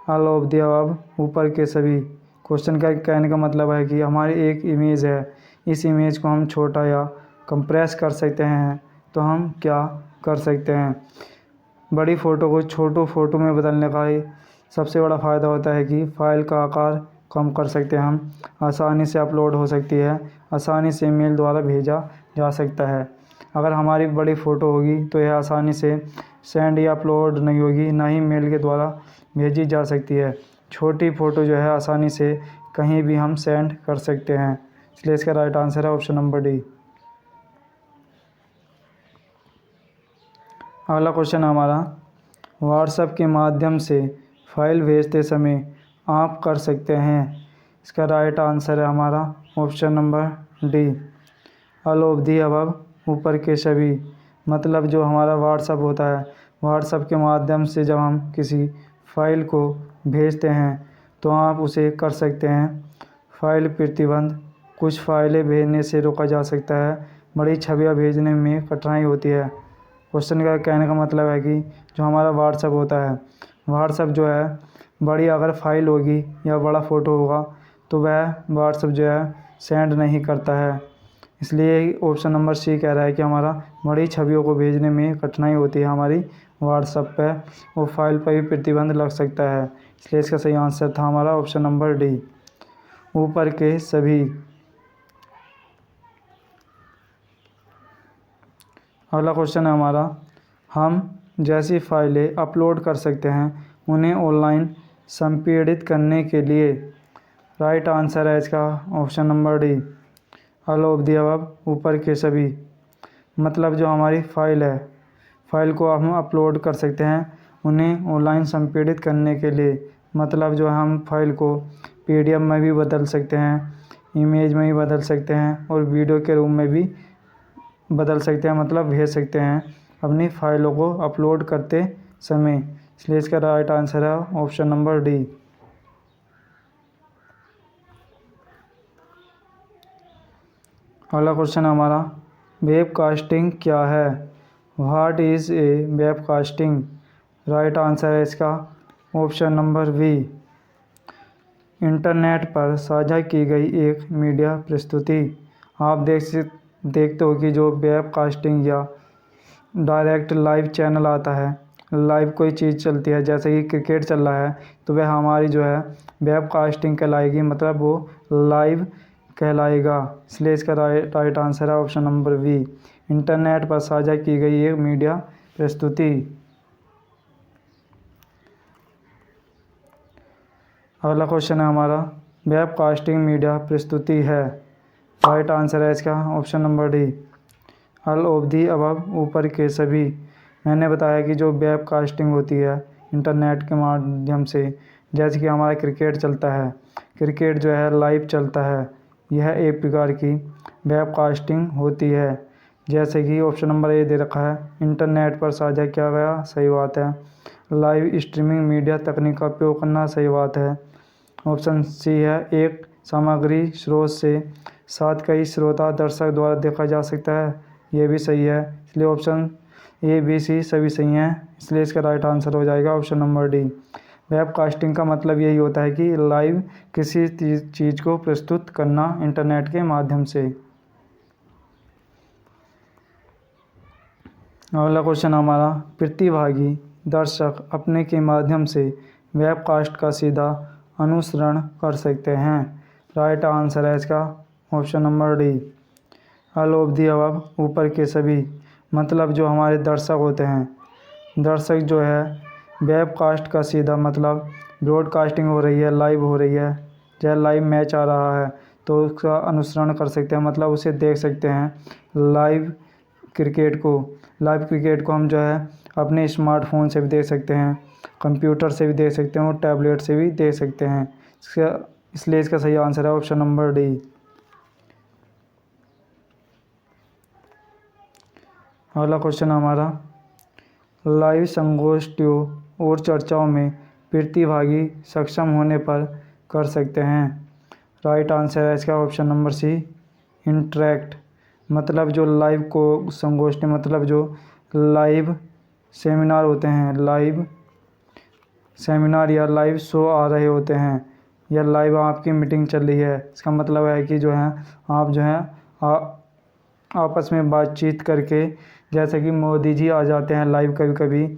all of the above, ऊपर के सभी। क्वेश्चन का कहने का मतलब है कि हमारी एक इमेज है, इस इमेज को हम छोटा या कंप्रेस कर सकते हैं, तो हम क्या कर सकते हैं। बड़ी फ़ोटो को छोटो फ़ोटो में बदलने का ही सबसे बड़ा फ़ायदा होता है कि फ़ाइल का आकार कम कर सकते हैं हम, आसानी से अपलोड हो सकती है, आसानी से ईमेल द्वारा भेजा जा सकता है। अगर हमारी बड़ी फ़ोटो होगी तो यह आसानी से सेंड या अपलोड नहीं होगी, ना ही मेल के द्वारा भेजी जा सकती है। छोटी फ़ोटो जो है आसानी से कहीं भी हम सेंड कर सकते हैं, इसलिए इसका राइट आंसर है ऑप्शन नंबर डी। अगला क्वेश्चन है हमारा, व्हाट्सएप के माध्यम से फ़ाइल भेजते समय आप कर सकते हैं। इसका राइट आंसर है हमारा option number D, all of the above, ऊपर के सभी। मतलब जो हमारा व्हाट्सएप होता है, व्हाट्सएप के माध्यम से जब हम किसी फ़ाइल को भेजते हैं तो आप उसे कर सकते हैं। फ़ाइल प्रतिबंध, कुछ फ़ाइलें भेजने से रोका जा सकता है, बड़ी छवियाँ भेजने में कठिनाई होती है। क्वेश्चन का कहने का मतलब है कि जो हमारा व्हाट्सएप होता है, व्हाट्सएप जो है बड़ी अगर फ़ाइल होगी या बड़ा फ़ोटो होगा तो वह व्हाट्सएप जो है सेंड नहीं करता है। इसलिए ऑप्शन नंबर सी कह रहा है कि हमारा बड़ी छवियों को भेजने में कठिनाई होती है हमारी व्हाट्सएप पे, वो फाइल पर भी प्रतिबंध लग सकता है। इसलिए इसका सही आंसर था हमारा ऑप्शन नंबर डी, ऊपर के सभी। अगला क्वेश्चन है हमारा, हम जैसी फाइलें अपलोड कर सकते हैं उन्हें ऑनलाइन संपीड़ित करने के लिए। राइट आंसर है इसका option number D, all of the above, ऊपर के सभी। मतलब जो हमारी फ़ाइल है, फ़ाइल को हम अपलोड कर सकते हैं उन्हें ऑनलाइन संपीड़ित करने के लिए। मतलब जो हम फाइल को पीडीएफ में भी बदल सकते हैं, इमेज में भी बदल सकते हैं और वीडियो के रूप में भी बदल सकते हैं, मतलब भेज सकते हैं अपनी फ़ाइलों को अपलोड करते समय। इसलिए इसका राइट आंसर है ऑप्शन नंबर डी। अगला क्वेश्चन हमारा, वेबकास्टिंग क्या है। What is a webcasting. Right answer है इसका ऑप्शन नंबर बी, इंटरनेट पर साझा की गई एक मीडिया प्रस्तुति। आप देखते हो कि जो वेबकास्टिंग या डायरेक्ट लाइव चैनल आता है, लाइव कोई चीज़ चलती है, जैसे कि क्रिकेट चल रहा है तो वह हमारी जो है वेबकास्टिंग कहलाएगी, मतलब वो लाइव कहलाएगा। इसलिए इसका राइट आंसर है ऑप्शन नंबर बी, इंटरनेट पर साझा की गई एक मीडिया प्रस्तुति। अगला क्वेश्चन है हमारा, वेबकास्टिंग मीडिया प्रस्तुति है। राइट आंसर है इसका option number D, all of the above, ऊपर के सभी। मैंने बताया कि जो वेबकास्टिंग होती है इंटरनेट के माध्यम से, जैसे कि हमारा क्रिकेट चलता है, क्रिकेट जो है लाइव चलता है, यह एक प्रकार की वेबकास्टिंग होती है। जैसे कि ऑप्शन नंबर ए दे रखा है, इंटरनेट पर साझा किया गया, सही बात है। लाइव स्ट्रीमिंग मीडिया तकनीक का उपयोग करना, सही बात है। ऑप्शन सी है, एक सामग्री स्रोत से साथ कई श्रोता दर्शक द्वारा देखा जा सकता है, ये भी सही है। इसलिए ऑप्शन ए बी सी सभी सही हैं, इसलिए इसका राइट आंसर हो जाएगा ऑप्शन नंबर डी। वेबकास्टिंग का मतलब यही होता है कि लाइव किसी चीज़ को प्रस्तुत करना इंटरनेट के माध्यम से। अगला क्वेश्चन हमारा, प्रतिभागी दर्शक अपने के माध्यम से वेबकास्ट का सीधा अनुसरण कर सकते हैं। राइट आंसर है इसका option number D, all of the above, ऊपर के सभी। मतलब जो हमारे दर्शक होते हैं, दर्शक जो है वेबकास्ट का सीधा मतलब ब्रॉडकास्टिंग हो रही है, लाइव हो रही है, चाहे लाइव मैच आ रहा है तो उसका अनुसरण कर सकते हैं, मतलब उसे देख सकते हैं। लाइव क्रिकेट को हम जो है अपने स्मार्टफोन से भी देख सकते हैं, कंप्यूटर से भी देख सकते हैं और टैबलेट से भी देख सकते हैं। इसलिए इसका सही आंसर है ऑप्शन नंबर डी। अगला क्वेश्चन हमारा, लाइव संगोष्ठियों और चर्चाओं में प्रतिभागी सक्षम होने पर कर सकते हैं। राइट आंसर है इसका ऑप्शन नंबर सी, इंटरेक्ट। मतलब जो लाइव को संगोष्ठी, मतलब जो लाइव सेमिनार होते हैं, लाइव सेमिनार या लाइव शो आ रहे होते हैं, या लाइव आपकी मीटिंग चल रही है। इसका मतलब है कि जो है आप जो है आपस में बातचीत करके, जैसे कि मोदी जी आ जाते हैं लाइव, कभी कभी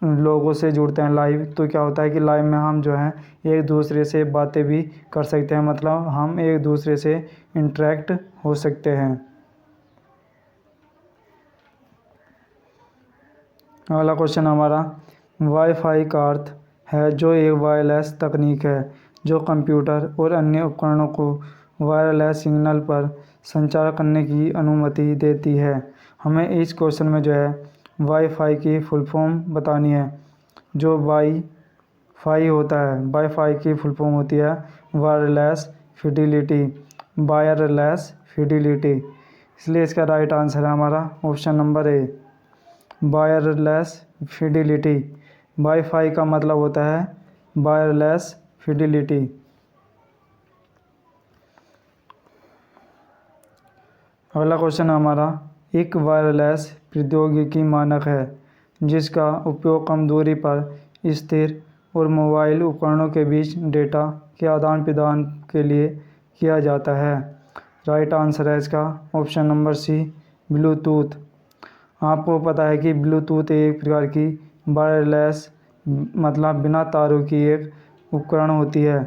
लोगों से जुड़ते हैं लाइव, तो क्या होता है कि लाइव में हम जो है एक दूसरे से बातें भी कर सकते हैं, मतलब हम एक दूसरे से इंटरेक्ट हो सकते हैं। अगला क्वेश्चन हमारा, वाईफाई का अर्थ है जो एक वायरलेस तकनीक है जो कंप्यूटर और अन्य उपकरणों को वायरलेस सिग्नल पर संचार करने की अनुमति देती है। हमें इस क्वेश्चन में जो है वाईफाई की फुल फॉर्म बतानी है। जो वाईफाई होता है, वाईफाई की फुल फॉर्म होती है वायरलेस फिडिलिटी, वायरलेस फिडिलिटी। इसलिए इसका राइट आंसर है हमारा ऑप्शन नंबर ए, वायरलेस फिडिलिटी। वाईफाई का मतलब होता है वायरलेस फिडिलिटी। अगला क्वेश्चन हमारा, एक वायरलेस प्रौद्योगिकी मानक है जिसका उपयोग कम दूरी पर स्थिर और मोबाइल उपकरणों के बीच डेटा के आदान प्रदान के लिए किया जाता है। राइट आंसर है इसका ऑप्शन नंबर सी, ब्लूटूथ। आपको पता है कि ब्लूटूथ एक प्रकार की वायरलेस, मतलब बिना तारों की एक उपकरण होती है।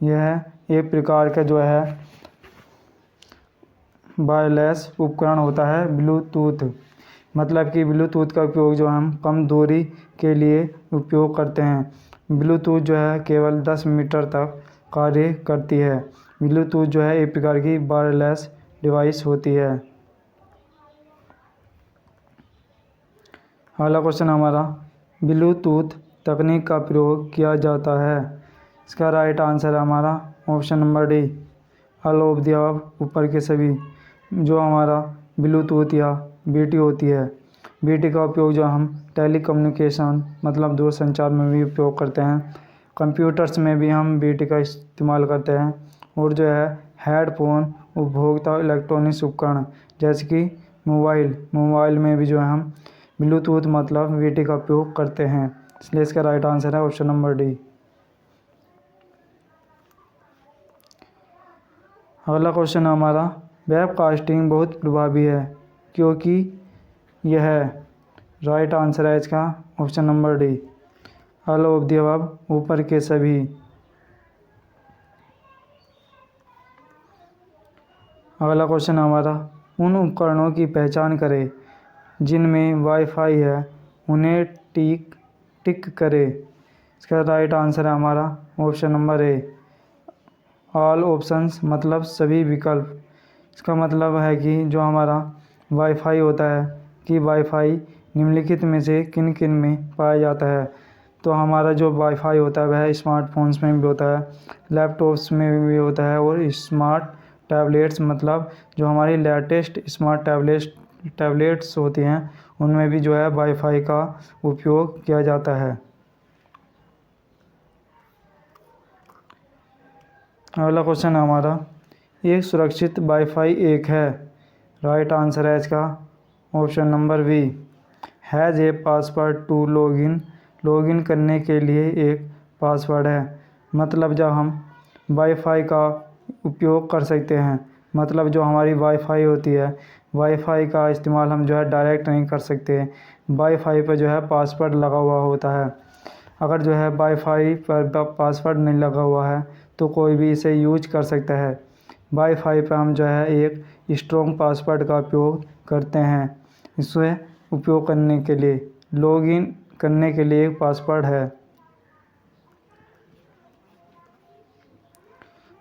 यह एक प्रकार का जो है वायरलेस उपकरण होता है ब्लूटूथ। मतलब कि ब्लूटूथ का उपयोग जो हम कम दूरी के लिए उपयोग करते हैं। ब्लूटूथ जो है केवल 10 मीटर तक कार्य करती है। ब्लूटूथ जो है एक प्रकार की वायरलेस डिवाइस होती है। अगला क्वेश्चन हमारा, ब्लूटूथ तकनीक का प्रयोग किया जाता है। इसका राइट आंसर है हमारा option number D, all of the above, ऊपर के सभी। जो हमारा ब्लूटूथ या बीटी होती है, बीटी का उपयोग जो हम टेलीकम्युनिकेशन मतलब दूरसंचार में भी उपयोग करते हैं। कंप्यूटर्स में भी हम बीटी का इस्तेमाल करते हैं। और जो है हेडफोन, उपभोक्ता इलेक्ट्रॉनिक्स उपकरण जैसे कि मोबाइल में भी जो है हम ब्लूटूथ मतलब बीटी का उपयोग करते हैं। इसलिए इसका राइट आंसर है ऑप्शन नंबर डी। अगला क्वेश्चन हमारा, वेबकास्टिंग बहुत प्रभावी है क्योंकि यह है। राइट आंसर है इसका option number D, all of the above, ऊपर के सभी। अगला क्वेश्चन हमारा, उन उपकरणों की पहचान करें जिनमें वाईफाई है, उन्हें टिक करें। इसका राइट आंसर है हमारा ऑप्शन नंबर ए, ऑल ऑप्शंस, मतलब सभी विकल्प। इसका मतलब है कि जो हमारा वाईफाई होता है कि वाईफाई निम्नलिखित में से किन किन में पाया जाता है। तो हमारा जो वाईफाई होता है वह स्मार्टफोन्स में भी होता है, लैपटॉप्स में भी होता है, और स्मार्ट टैबलेट्स मतलब जो हमारी लेटेस्ट स्मार्ट टैबलेट्स होती हैं उनमें भी जो है वाईफाई का उपयोग किया जाता है। अगला क्वेश्चन है हमारा, एक सुरक्षित वाईफाई एक है। राइट आंसर है इसका option number B, has a password to login करने के लिए एक पासवर्ड है। मतलब जब हम वाईफाई का उपयोग कर सकते हैं, मतलब जो हमारी वाईफाई होती है, वाईफाई का इस्तेमाल हम जो है डायरेक्ट नहीं कर सकते। वाईफाई पर जो है पासवर्ड लगा हुआ होता है। अगर जो है वाईफाई पर पासवर्ड नहीं लगा हुआ है तो कोई भी इसे यूज कर सकता है। वाईफाई पर हम जो है एक स्ट्रॉन्ग पासवर्ड का उपयोग करते हैं। इसे उपयोग करने के लिए, लॉगिन करने के लिए एक पासवर्ड है।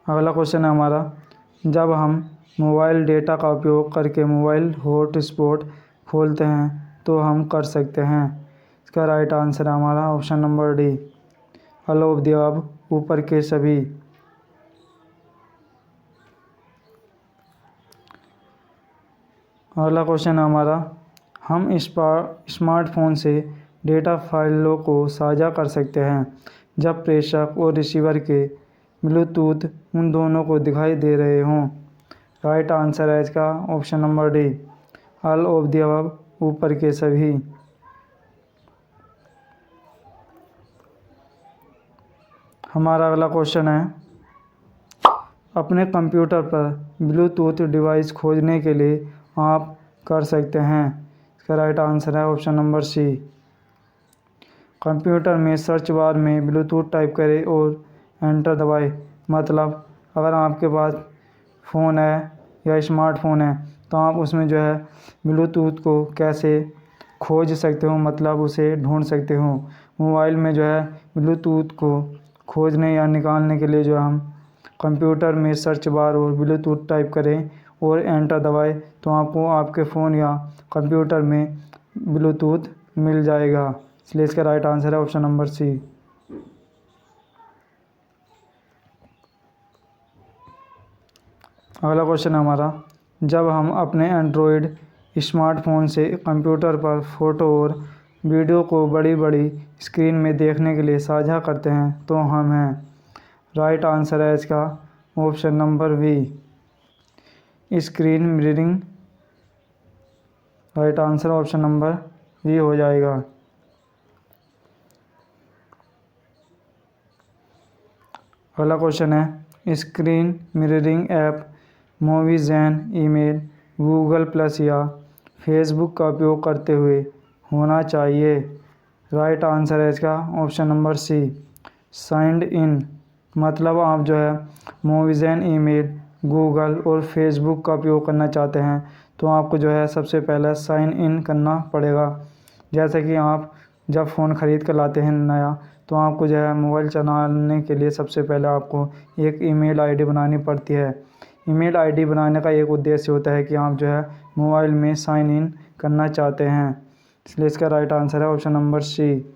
अगला क्वेश्चन है हमारा, जब हम मोबाइल डेटा का उपयोग करके मोबाइल हॉटस्पॉट खोलते हैं तो हम कर सकते हैं। इसका राइट आंसर है हमारा option number D, all of the above, ऊपर के सभी। अगला क्वेश्चन है हमारा, हम स्मार्टफोन से डेटा फाइलों को साझा कर सकते हैं जब प्रेषक और रिसीवर के ब्लूटूथ उन दोनों को दिखाई दे रहे हों। राइट आंसर है इसका option number D, all of the above, ऊपर के सभी। हमारा अगला क्वेश्चन है, अपने कंप्यूटर पर ब्लूटूथ डिवाइस खोजने के लिए आप कर सकते हैं। इसका राइट आंसर है ऑप्शन नंबर सी। कंप्यूटर में सर्च बार में ब्लूटूथ टाइप करें और एंटर दबाएं। मतलब अगर आपके पास फ़ोन है या स्मार्टफोन है तो आप उसमें जो है ब्लूटूथ को कैसे खोज सकते हो, मतलब उसे ढूंढ सकते हो। मोबाइल में जो है ब्लूटूथ को खोजने या निकालने के लिए जो हम कंप्यूटर में सर्च बार और ब्लूटूथ टाइप करें और एंटर दबाएं तो आपको आपके फ़ोन या कंप्यूटर में ब्लूटूथ मिल जाएगा। इसलिए इसका राइट आंसर है ऑप्शन नंबर सी। अगला क्वेश्चन है हमारा, जब हम अपने एंड्रॉयड स्मार्टफोन से कंप्यूटर पर फ़ोटो और वीडियो को बड़ी बड़ी स्क्रीन में देखने के लिए साझा करते हैं तो हम हैं। राइट आंसर है इसका option number B, screen mirroring. Right answer option number B हो जाएगा। अगला क्वेश्चन है, स्क्रीन मिररिंग ऐप मूवीज़ेन ईमेल, गूगल प्लस या फेसबुक का उपयोग करते हुए होना चाहिए। राइट आंसर है इसका option number C, signed in. मतलब आप जो है मूवीज़ेन ईमेल, गूगल और फेसबुक का उपयोग करना चाहते हैं तो आपको जो है सबसे पहले साइन इन करना पड़ेगा। जैसे कि आप जब फ़ोन ख़रीद कर लाते हैं नया तो आपको जो है मोबाइल चलाने के लिए सबसे पहले आपको एक ईमेल आईडी बनानी पड़ती है। ईमेल आईडी बनाने का एक उद्देश्य होता है कि आप जो है मोबाइल में साइन इन करना चाहते हैं। इसलिए इसका राइट आंसर है ऑप्शन नंबर सी।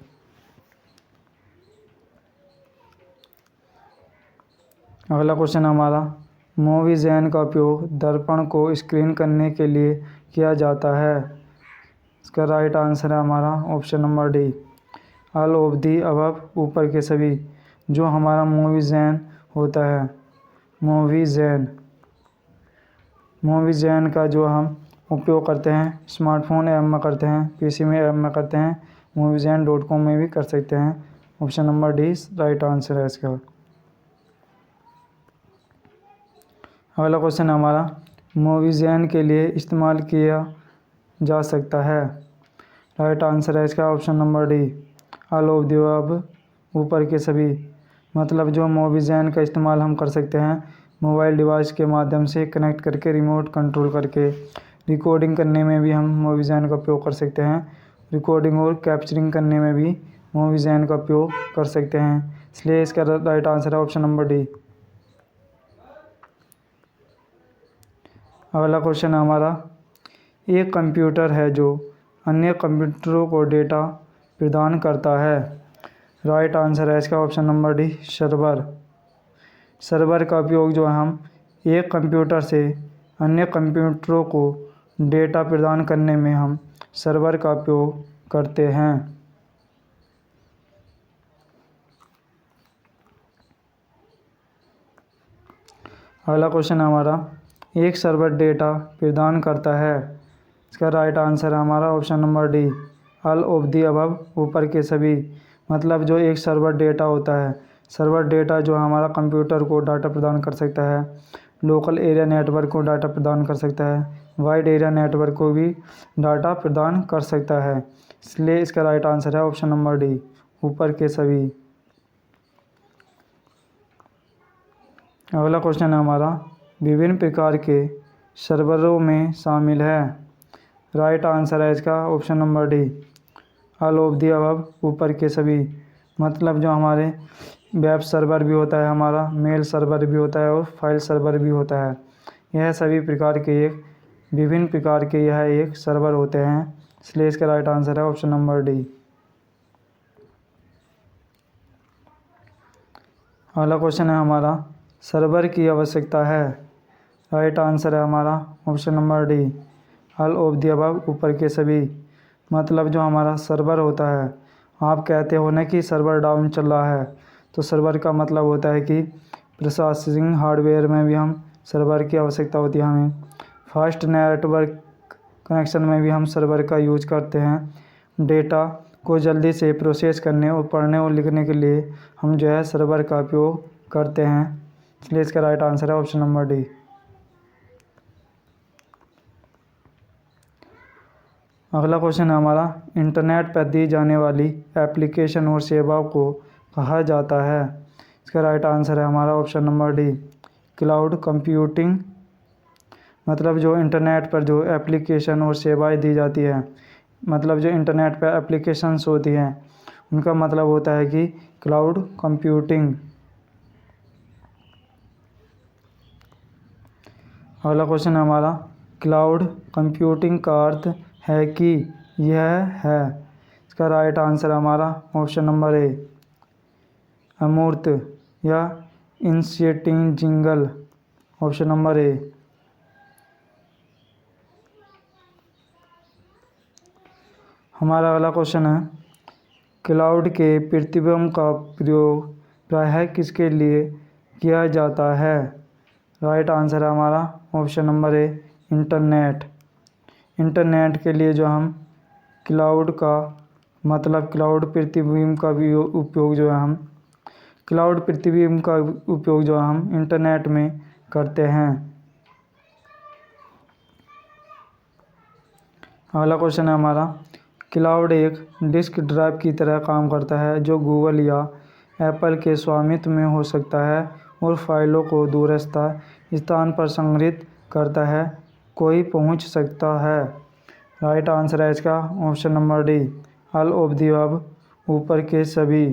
अगला क्वेश्चन हमारा, मूवीज़ेन का उपयोग दर्पण को स्क्रीन करने के लिए किया जाता है। इसका राइट आंसर है हमारा option number D, all of the above, ऊपर के सभी। जो हमारा मूवीज़ेन होता है, मूवीज़ेन का जो हम उपयोग करते हैं स्मार्टफोन ऐप में करते हैं, पीसी में ऐप में करते हैं, movizen.com में भी कर सकते हैं। Option number D right answer है इसका। अगला क्वेश्चन हमारा, मूवीज़ेन के लिए इस्तेमाल किया जा सकता है। राइट आंसर है इसका option number D, all of the above, ऊपर के सभी। मतलब जो मूवीज़ेन का इस्तेमाल हम कर सकते हैं मोबाइल डिवाइस के माध्यम से कनेक्ट करके, रिमोट कंट्रोल करके। रिकॉर्डिंग करने में भी हम मूवीज़ेन का उपयोग कर सकते हैं। रिकॉर्डिंग और कैप्चरिंग करने में भी मूवीज़ेन का उपयोग कर सकते हैं। इसलिए इसका राइट आंसर है ऑप्शन नंबर डी। अगला क्वेश्चन है हमारा, एक कंप्यूटर है जो अन्य कंप्यूटरों को डेटा प्रदान करता है। राइट आंसर है इसका option number D, server. Server का उपयोग जो हम एक कंप्यूटर से अन्य कंप्यूटरों को डेटा प्रदान करने में हम सर्वर का उपयोग करते हैं। अगला क्वेश्चन है हमारा, एक सर्वर डेटा प्रदान करता है। इसका राइट आंसर है हमारा option number D, all of the above, ऊपर के सभी। मतलब जो एक सर्वर डेटा होता है, सर्वर डेटा जो हमारा कंप्यूटर को डाटा प्रदान कर सकता है, लोकल एरिया नेटवर्क को डाटा प्रदान कर सकता है, वाइड एरिया नेटवर्क को भी डाटा प्रदान कर सकता है। इसलिए इसका राइट आंसर है ऑप्शन नंबर डी, ऊपर के सभी। अगला क्वेश्चन है हमारा, विभिन्न प्रकार के सर्वरों में शामिल है। राइट आंसर है इसका option number D, all of the above, ऊपर के सभी। मतलब जो हमारे वेब सर्वर भी होता है, हमारा मेल सर्वर भी होता है और फाइल सर्वर भी होता है। यह सभी प्रकार के विभिन्न प्रकार के यह एक सर्वर होते हैं। इसलिए इसका राइट आंसर है ऑप्शन नंबर डी। अगला क्वेश्चन है हमारा, सर्वर की आवश्यकता है। राइट आंसर है हमारा option number D, all of the above, ऊपर के सभी। मतलब जो हमारा सर्वर होता है, आप कहते हो ना कि सर्वर डाउन चल रहा है, तो सर्वर का मतलब होता है कि प्रोसेसिंग हार्डवेयर में भी हम सर्वर की आवश्यकता होती है हमें। फास्ट नेटवर्क कनेक्शन में भी हम सर्वर का यूज करते हैं। डेटा को जल्दी से प्रोसेस करने और पढ़ने और लिखने के लिए हम जो है सर्वर का उपयोग करते हैं, इसलिए इसका राइट आंसर है ऑप्शन नंबर डी। अगला क्वेश्चन है हमारा, इंटरनेट पर दी जाने वाली एप्लीकेशन और सेवाओं को कहा जाता है। इसका राइट आंसर है हमारा option number D, cloud computing. मतलब जो इंटरनेट पर जो एप्लीकेशन और सेवाएं दी जाती है, मतलब जो इंटरनेट पर एप्लीकेशंस होती हैं, उनका मतलब होता है कि क्लाउड कंप्यूटिंग। अगला क्वेश्चन है हमारा, क्लाउड कंप्यूटिंग का अर्थ है कि यह है। इसका राइट आंसर हमारा ऑप्शन नंबर ए, अमूर्त या इंसिटिंजिंगल, ऑप्शन नंबर ए। हमारा अगला क्वेश्चन है, क्लाउड के प्रतिबिंब का प्रयोग प्रायः किसके लिए किया जाता है। राइट आंसर है हमारा ऑप्शन नंबर ए, इंटरनेट। इंटरनेट के लिए जो हम क्लाउड का मतलब क्लाउड प्रतिबिंब का भी उपयोग जो है हम क्लाउड प्रतिबिंब का उपयोग जो हम इंटरनेट में करते हैं। अगला क्वेश्चन है हमारा, क्लाउड एक डिस्क ड्राइव की तरह काम करता है जो गूगल या एप्पल के स्वामित्व में हो सकता है और फाइलों को दूरस्थ स्थान पर संग्रहित करता है, कोई पहुंच सकता है। राइट आंसर है इसका option number D, all of the above, ऊपर के सभी,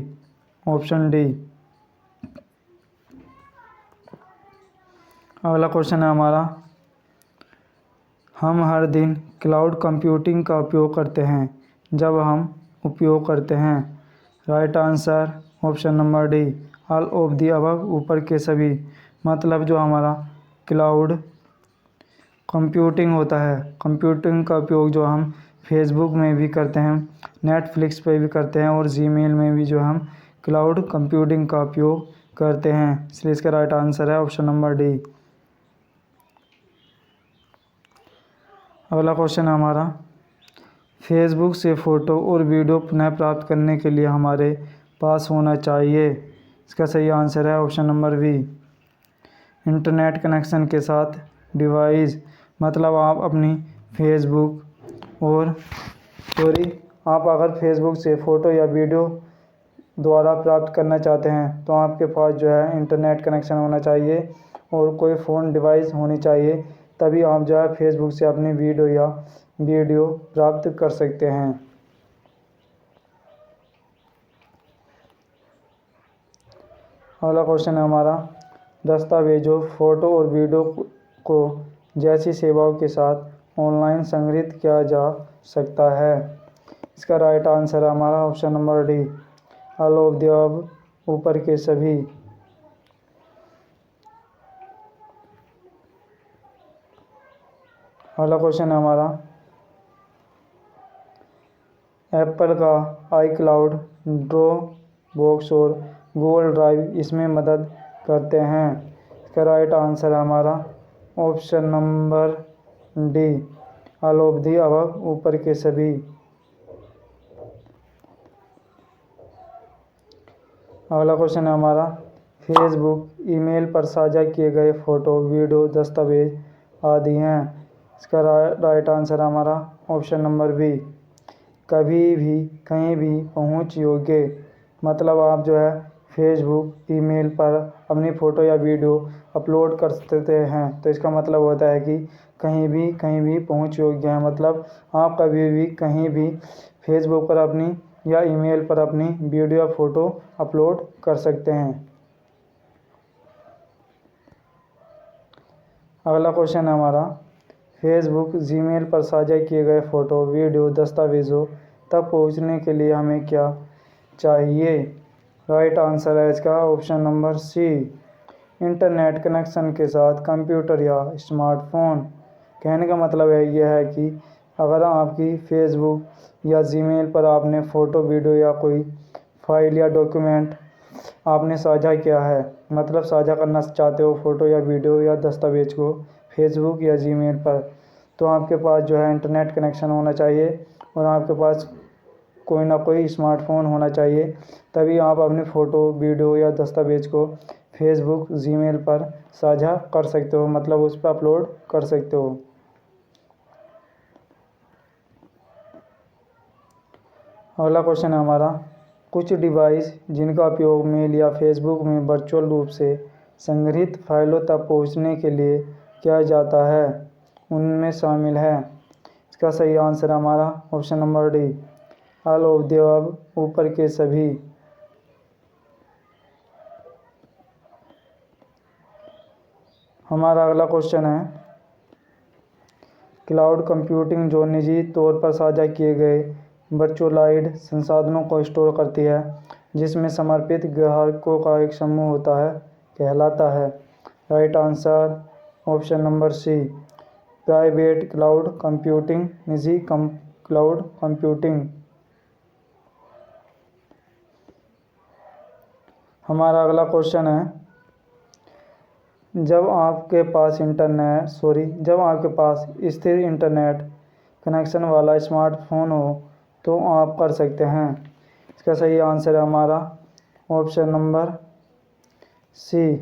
ऑप्शन डी। अगला क्वेश्चन है हमारा, हम हर दिन क्लाउड कंप्यूटिंग का उपयोग करते हैं जब हम उपयोग करते हैं। Right answer option number D, all of the above, ऊपर के सभी। मतलब जो हमारा क्लाउड कंप्यूटिंग होता है, कंप्यूटिंग का उपयोग जो हम फेसबुक में भी करते हैं, नेटफ्लिक्स पे भी करते हैं और जीमेल में भी जो हम क्लाउड कंप्यूटिंग का उपयोग करते हैं, इसलिए इसका राइट आंसर है ऑप्शन नंबर डी। अगला क्वेश्चन है हमारा, फेसबुक से फ़ोटो और वीडियो पुनः प्राप्त करने के लिए हमारे पास होना चाहिए। इसका सही आंसर है option number B, internet connection के साथ डिवाइस। मतलब आप अपनी फेसबुक और आप अगर फेसबुक से फ़ोटो या वीडियो द्वारा प्राप्त करना चाहते हैं तो आपके पास जो है इंटरनेट कनेक्शन होना चाहिए और कोई फ़ोन डिवाइस होनी चाहिए, तभी आप जो है फेसबुक से अपनी वीडियो या वीडियो प्राप्त कर सकते हैं। अगला क्वेश्चन है हमारा, दस्तावेजों, फ़ोटो और वीडियो को जैसी सेवाओं के साथ ऑनलाइन संग्रहित किया जा सकता है। इसका राइट आंसर है हमारा option number D, all of the above, ऊपर के सभी। अगला क्वेश्चन है हमारा, एप्पल का आईक्लाउड, ड्रॉपबॉक्स और गूगल ड्राइव इसमें मदद करते हैं। इसका राइट आंसर है हमारा option number D, all of the above, ऊपर के सभी। अगला क्वेश्चन है हमारा, फेसबुक ईमेल पर साझा किए गए फ़ोटो, वीडियो, दस्तावेज आदि हैं। इसका राइट आंसर है हमारा ऑप्शन नंबर बी, कभी भी कहीं भी पहुंच योग्य। मतलब आप जो है फेसबुक ईमेल पर अपनी फ़ोटो या वीडियो अपलोड कर सकते हैं, तो इसका मतलब होता है कि कहीं भी पहुंच योग्य है। मतलब आप कभी भी कहीं भी फेसबुक पर अपनी या ईमेल पर अपनी वीडियो या फ़ोटो अपलोड कर सकते हैं। अगला क्वेश्चन है हमारा, फेसबुक, जीमेल पर साझा किए गए फ़ोटो, वीडियो, दस्तावेज़ों तक पहुंचने के लिए हमें क्या चाहिए। राइट आंसर है इसका option number C, internet connection के साथ कंप्यूटर या स्मार्टफोन। कहने का मतलब है यह है कि अगर आपकी फेसबुक या जीमेल पर आपने फ़ोटो, वीडियो या कोई फाइल या डॉक्यूमेंट आपने साझा किया है, मतलब साझा करना चाहते हो फ़ोटो या वीडियो या दस्तावेज को फेसबुक या जीमेल पर, तो आपके पास जो है इंटरनेट कनेक्शन होना चाहिए और आपके पास कोई ना कोई स्मार्टफोन होना चाहिए, तभी आप अपनी फ़ोटो, वीडियो या दस्तावेज को फेसबुक, जीमेल पर साझा कर सकते हो, मतलब उस पर अपलोड कर सकते हो। अगला क्वेश्चन है हमारा, कुछ डिवाइस जिनका उपयोग मेल या फेसबुक में वर्चुअल रूप से संग्रहीत फाइलों तक पहुंचने के लिए किया जाता है, उनमें शामिल है। इसका सही आंसर है हमारा option number D, all of the above, ऊपर के सभी। हमारा अगला क्वेश्चन है, क्लाउड कंप्यूटिंग जो निजी तौर पर साझा किए गए वर्चुअलाइज्ड संसाधनों को स्टोर करती है, जिसमें समर्पित ग्राहकों का एक समूह होता है, कहलाता है। Right answer option number C, private cloud computing, निजी क्लाउड कंप्यूटिंग। हमारा अगला क्वेश्चन है, जब आपके पास स्थिर इंटरनेट कनेक्शन वाला स्मार्टफोन हो तो आप कर सकते हैं। इसका सही आंसर है हमारा ऑप्शन नंबर सी,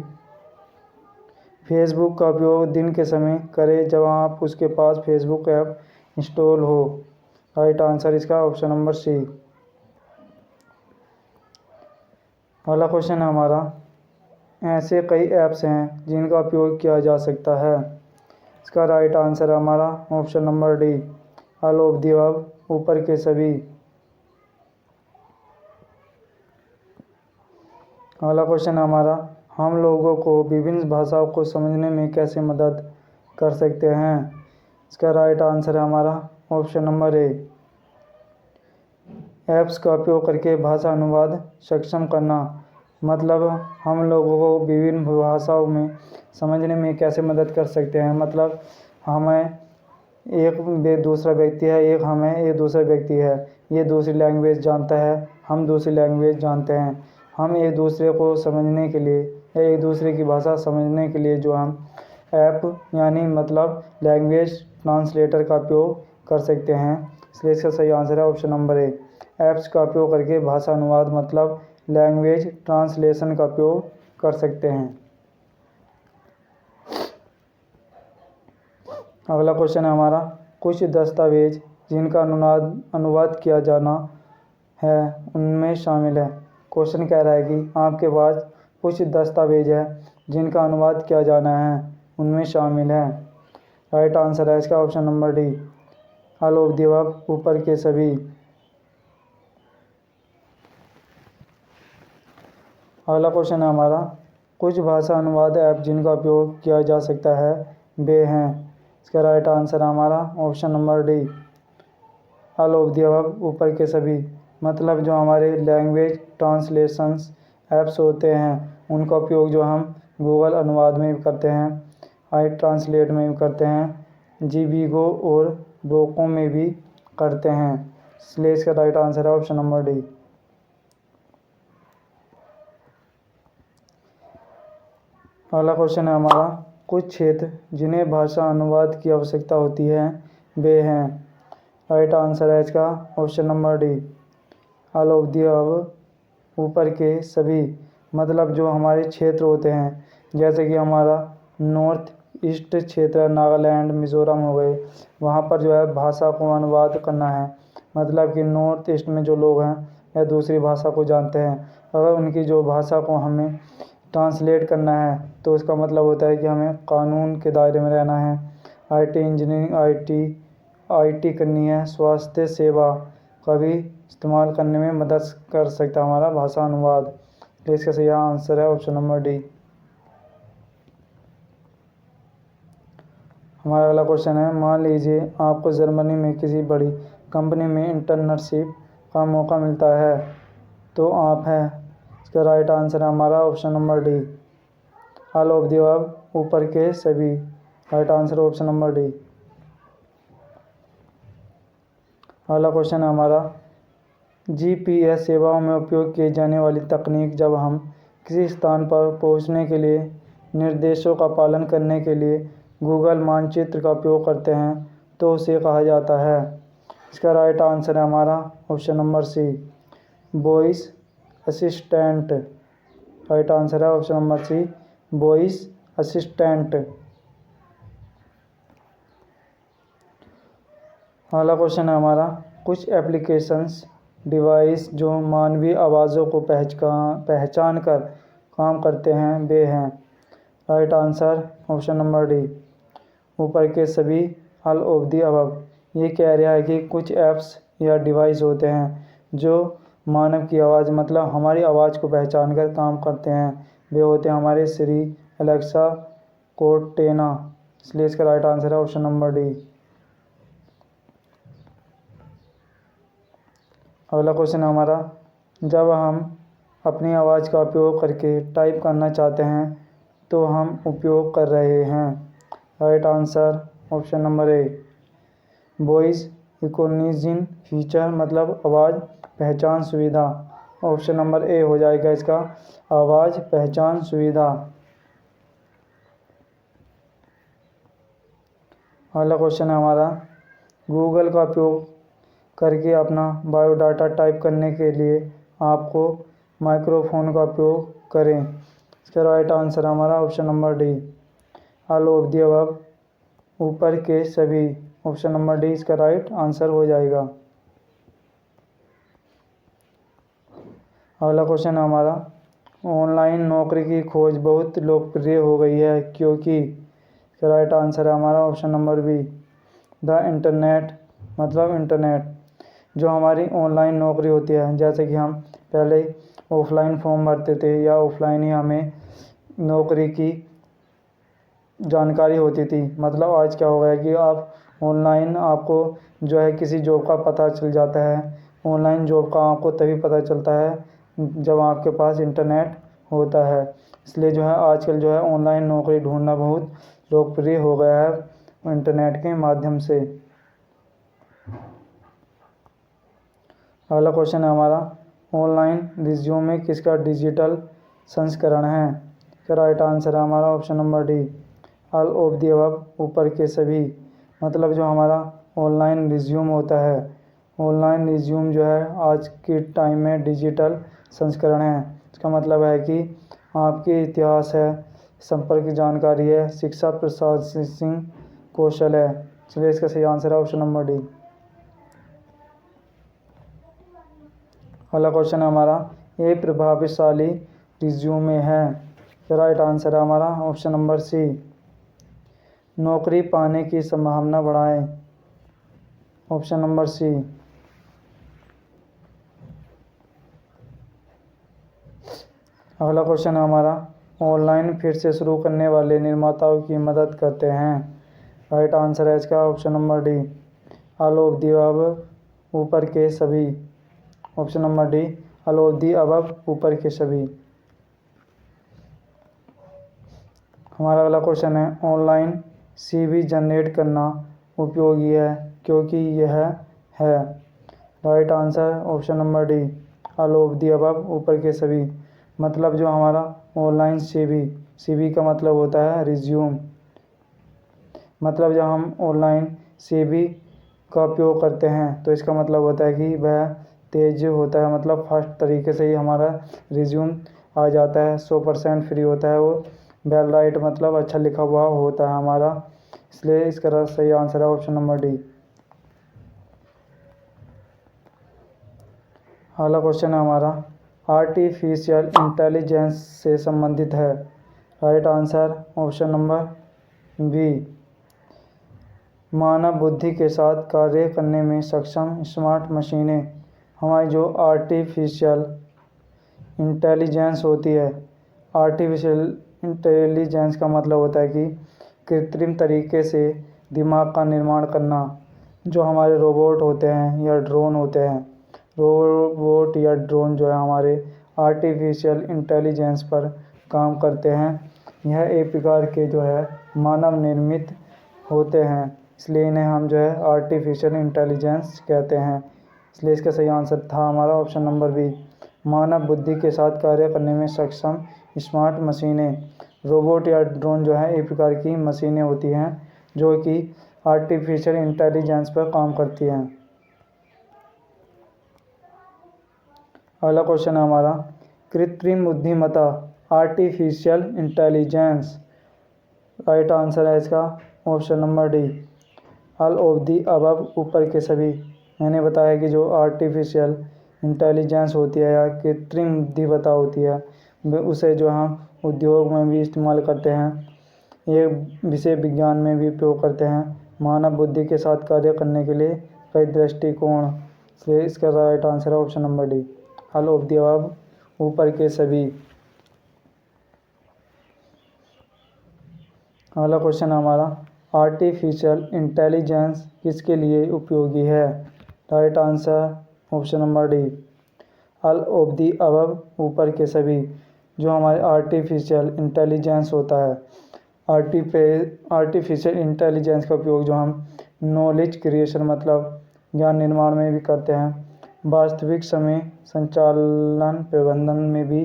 फेसबुक का उपयोग दिन के समय करें जब आप उसके पास फेसबुक ऐप इंस्टॉल हो। राइट आंसर इसका ऑप्शन नंबर सी। अगला क्वेश्चन है हमारा, ऐसे कई ऐप्स हैं जिनका उपयोग किया जा सकता है। इसका राइट आंसर है हमारा option number D, all of the above, ऊपर के सभी। अगला क्वेश्चन है हमारा, हम लोगों को विभिन्न भाषाओं को समझने में कैसे मदद कर सकते हैं। इसका राइट आंसर है हमारा ऑप्शन नंबर ए, ऐप्स का उपयोग करके भाषा अनुवाद सक्षम करना। मतलब हम लोगों को विभिन्न भाषाओं में समझने में कैसे मदद कर सकते हैं, मतलब हमें एक दूसरा व्यक्ति है, एक दूसरा व्यक्ति है, ये दूसरी लैंग्वेज जानता है, हम दूसरी लैंग्वेज जानते हैं। हम एक दूसरे को समझने के लिए या एक दूसरे की भाषा समझने के लिए जो हम ऐप यानी मतलब लैंग्वेज ट्रांसलेटर का उपयोग कर सकते हैं। इसलिए इसका सही आंसर है ऑप्शन नंबर ए, ऐप्स का उपयोग करके भाषा अनुवाद मतलब लैंग्वेज ट्रांसलेशन का उपयोग कर सकते हैं। अगला क्वेश्चन है हमारा, कुछ दस्तावेज जिनका अनुवाद किया जाना है उनमें शामिल है। क्वेश्चन कह रहा है कि आपके पास कुछ दस्तावेज है जिनका अनुवाद किया जाना है, उनमें शामिल है। राइट आंसर है इसका option number D, all of the above, ऊपर के सभी। अगला क्वेश्चन है हमारा, कुछ भाषा अनुवाद ऐप जिनका उपयोग किया जा सकता है वे हैं। इसका राइट आंसर है हमारा option number D, all of the above, ऊपर के सभी। मतलब जो हमारे लैंग्वेज ट्रांसलेशंस ऐप्स होते हैं उनका उपयोग जो हम गूगल अनुवाद में भी करते हैं, आई ट्रांसलेट में भी करते हैं, जीबीगो और ब्रोको में भी करते हैं। इसलिए इसका राइट आंसर है ऑप्शन नंबर डी। अगला क्वेश्चन है हमारा, कुछ क्षेत्र जिन्हें भाषा अनुवाद की आवश्यकता होती है वे हैं। राइट आंसर है इसका option number D, all of the above, ऊपर के सभी। मतलब जो हमारे क्षेत्र होते हैं, जैसे कि हमारा नॉर्थ ईस्ट क्षेत्र है, नागालैंड, मिज़ोरम हो गए, वहाँ पर जो है भाषा को अनुवाद करना है। मतलब कि नॉर्थ ईस्ट में जो लोग हैं या दूसरी भाषा को जानते हैं, अगर उनकी जो भाषा को हमें ट्रांसलेट करना है तो उसका मतलब होता है कि हमें कानून के दायरे में रहना है, आईटी इंजीनियरिंग आईटी करनी है, स्वास्थ्य सेवा का भी इस्तेमाल करने में मदद कर सकता है हमारा भाषा अनुवाद। तो इसका सही आंसर है ऑप्शन नंबर डी। हमारा अगला क्वेश्चन है, मान लीजिए आपको जर्मनी में किसी बड़ी कंपनी में इंटर्नशिप का मौका मिलता है तो आप हैं। इसका राइट आंसर है हमारा option number D, all of the above, ऊपर के सभी। Right answer option number D. अगला क्वेश्चन है हमारा, जीपीएस सेवाओं में उपयोग की जाने वाली तकनीक जब हम किसी स्थान पर पहुंचने के लिए निर्देशों का पालन करने के लिए गूगल मानचित्र का उपयोग करते हैं तो उसे कहा जाता है। इसका राइट आंसर है हमारा option number C, voice assistant. Right answer है option number C, voice assistant. अगला क्वेश्चन है हमारा, कुछ एप्लीकेशंस डिवाइस जो मानवीय आवाज़ों को पहचान कर काम करते हैं वे हैं। Right answer option number D, ऊपर के सभी, ऑल ऑफ दी अबव। ये कह रहा है कि कुछ ऐप्स या डिवाइस होते हैं जो मानव की आवाज़ मतलब हमारी आवाज़ को पहचान कर काम करते हैं। वे होते हैं हमारे सिरी, एलेक्सा, कोर्टेना। इसलिए इसका राइट आंसर है ऑप्शन नंबर डी। अगला क्वेश्चन है हमारा, जब हम अपनी आवाज़ का उपयोग करके टाइप करना चाहते हैं तो हम उपयोग कर रहे हैं। राइट आंसर ऑप्शन नंबर ए, वॉइस रिकॉग्निशन फीचर मतलब आवाज़ पहचान सुविधा। ऑप्शन नंबर ए हो जाएगा इसका, आवाज़ पहचान सुविधा। अगला क्वेश्चन है हमारा, गूगल का उपयोग करके अपना बायोडाटा टाइप करने के लिए आपको माइक्रोफोन का उपयोग करें। इसका राइट आंसर हमारा option number D, all of the above, ऊपर के सभी। ऑप्शन नंबर डी इसका राइट आंसर हो जाएगा। अगला क्वेश्चन है हमारा, ऑनलाइन नौकरी की खोज बहुत लोकप्रिय हो गई है क्योंकि। इसका राइट आंसर है हमारा option number B, the internet मतलब इंटरनेट। जो हमारी ऑनलाइन नौकरी होती है, जैसे कि हम पहले ऑफलाइन फॉर्म भरते थे या ऑफलाइन ही हमें नौकरी की जानकारी होती थी, मतलब आज क्या हो गया कि आप ऑनलाइन आपको जो है किसी जॉब का पता चल जाता है। ऑनलाइन जॉब का आपको तभी पता चलता है जब आपके पास इंटरनेट होता है। इसलिए जो है आजकल जो है ऑनलाइन नौकरी ढूंढना बहुत लोकप्रिय हो गया है इंटरनेट के माध्यम से। अगला क्वेश्चन है हमारा, ऑनलाइन रिज्यूमे किसका डिजिटल संस्करण है। इसका राइट आंसर है हमारा option number D, all of the above, ऊपर के सभी। मतलब जो हमारा ऑनलाइन रिज्यूम होता है, ऑनलाइन रिज्यूम जो है आज के टाइम में डिजिटल संस्करण है। इसका मतलब है कि आपके इतिहास है, संपर्क जानकारी है, शिक्षा प्रशासनिक कौशल है। चलिए इसका सही आंसर है ऑप्शन नंबर डी। अगला क्वेश्चन है हमारा, ये प्रभावशाली रिज्यूमे है। राइट आंसर है हमारा ऑप्शन नंबर सी, नौकरी पाने की संभावना बढ़ाएं। Option number C. अगला क्वेश्चन है हमारा, ऑनलाइन फिर से शुरू करने वाले निर्माताओं की मदद करते हैं। राइट आंसर है इसका option number D, all of the above, ऊपर के सभी। Option number D, all of the above, ऊपर के सभी। हमारा अगला क्वेश्चन है, ऑनलाइन सीवी जनरेट करना उपयोगी है क्योंकि यह है। Right answer option number D, all of the above, ऊपर के सभी। मतलब जो हमारा ऑनलाइन सीवी का मतलब होता है रिज्यूम। मतलब जब हम ऑनलाइन सीवी का उपयोग करते हैं तो इसका मतलब होता है कि वह तेज होता है, मतलब फास्ट तरीके से ही हमारा रिज्यूम आ जाता है, 100% फ्री होता है वो, वेल राइट मतलब अच्छा लिखा हुआ होता है हमारा। इसलिए इसका सही आंसर है ऑप्शन नंबर डी। अगला क्वेश्चन है हमारा, आर्टिफिशियल इंटेलिजेंस से संबंधित है। Right answer option number B, मानव बुद्धि के साथ कार्य करने में सक्षम स्मार्ट मशीनें। हमारी जो आर्टिफिशियल इंटेलिजेंस होती है, आर्टिफिशियल इंटेलिजेंस का मतलब होता है कि कृत्रिम तरीके से दिमाग का निर्माण करना। जो हमारे रोबोट होते हैं या ड्रोन होते हैं, रोबोट या ड्रोन जो है हमारे आर्टिफिशियल इंटेलिजेंस पर काम करते हैं। यह एक प्रकार के जो है मानव निर्मित होते हैं, इसलिए इन्हें हम जो है आर्टिफिशियल इंटेलिजेंस कहते हैं। इसलिए इसका सही आंसर था हमारा ऑप्शन नंबर बी, मानव बुद्धि के साथ कार्य करने में सक्षम स्मार्ट मशीनें। रोबोट या ड्रोन जो है एक प्रकार की मशीनें होती हैं जो कि आर्टिफिशियल इंटेलिजेंस पर काम करती हैं। अगला क्वेश्चन है हमारा कृत्रिम बुद्धिमत्ता आर्टिफिशियल इंटेलिजेंस। राइट आंसर है इसका option number D, all of the above, ऊपर के सभी। मैंने बताया कि जो आर्टिफिशियल इंटेलिजेंस होती है या कृत्रिम बुद्धिमत्ता होती है उसे जो हम उद्योग में भी इस्तेमाल करते हैं, ये विषय विज्ञान में भी उपयोग करते हैं, मानव बुद्धि के साथ कार्य करने के लिए कई दृष्टिकोण से। इसका राइट आंसर है option number D, all of the above, ऊपर के सभी। अगला क्वेश्चन हमारा आर्टिफिशियल इंटेलिजेंस किसके लिए उपयोगी है। Right answer option number D, all of the above, ऊपर के सभी। जो हमारे आर्टिफिशियल इंटेलिजेंस होता है, आर्टिफिशियल इंटेलिजेंस का उपयोग जो हम नॉलेज क्रिएशन मतलब ज्ञान निर्माण में भी करते हैं, वास्तविक समय संचालन प्रबंधन में भी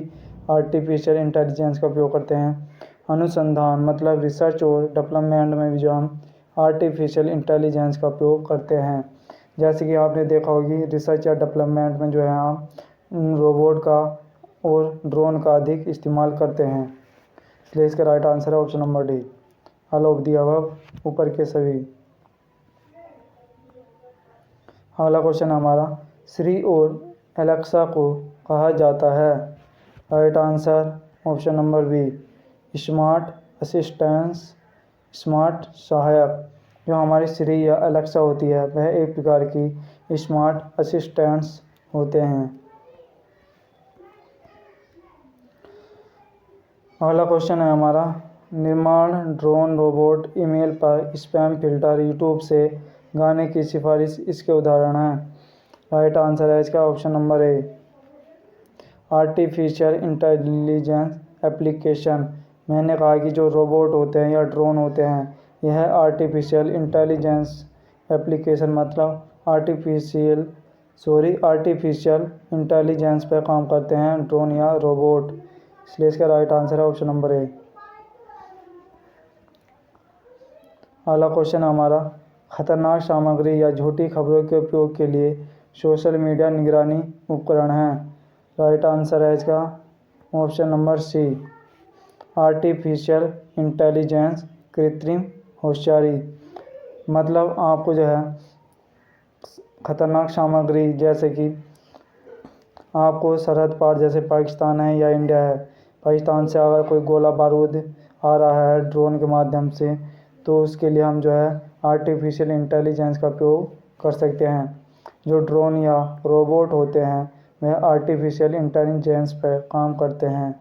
आर्टिफिशियल इंटेलिजेंस का उपयोग करते हैं, अनुसंधान मतलब रिसर्च और डेवलपमेंट में भी जो हम आर्टिफिशियल इंटेलिजेंस का उपयोग करते हैं। जैसे कि आपने देखा होगी रिसर्च या डेवलपमेंट में जो है हम रोबोट का और ड्रोन का अधिक इस्तेमाल करते हैं, इसलिए इसका राइट आंसर है option number D, all of the above, ऊपर के सभी। अगला क्वेश्चन हमारा श्री और एलेक्सा को कहा जाता है। Right answer option number B, smart assistance, smart सहायक। जो हमारी श्री या एलेक्सा होती है वह एक प्रकार की स्मार्ट असिस्टेंट्स होते हैं। अगला क्वेश्चन है हमारा निर्माण ड्रोन रोबोट, ईमेल पर स्पैम फिल्टर, यूट्यूब से गाने की सिफारिश इसके उदाहरण हैं। राइट आंसर है इसका ऑप्शन नंबर ए, आर्टिफिशियल इंटेलिजेंस एप्लीकेशन। मैंने कहा कि जो रोबोट होते हैं या ड्रोन होते हैं यह आर्टिफिशियल इंटेलिजेंस एप्लीकेशन मतलब आर्टिफिशियल इंटेलिजेंस पर काम करते हैं ड्रोन या रोबोट, इसलिए इसका राइट आंसर है ऑप्शन नंबर ए। अगला क्वेश्चन हमारा खतरनाक सामग्री या झूठी खबरों के उपयोग के लिए सोशल मीडिया निगरानी उपकरण है। राइट आंसर है इसका option number C, artificial intelligence कृत्रिम होशियारी। मतलब आपको जो है खतरनाक सामग्री जैसे कि आपको सरहद पार जैसे पाकिस्तान है या इंडिया है, पाकिस्तान से अगर कोई गोला बारूद आ रहा है ड्रोन के माध्यम से तो उसके लिए हम जो है आर्टिफिशियल इंटेलिजेंस का उपयोग कर सकते हैं। जो ड्रोन या रोबोट होते हैं वह आर्टिफिशियल इंटेलिजेंस पर काम करते हैं।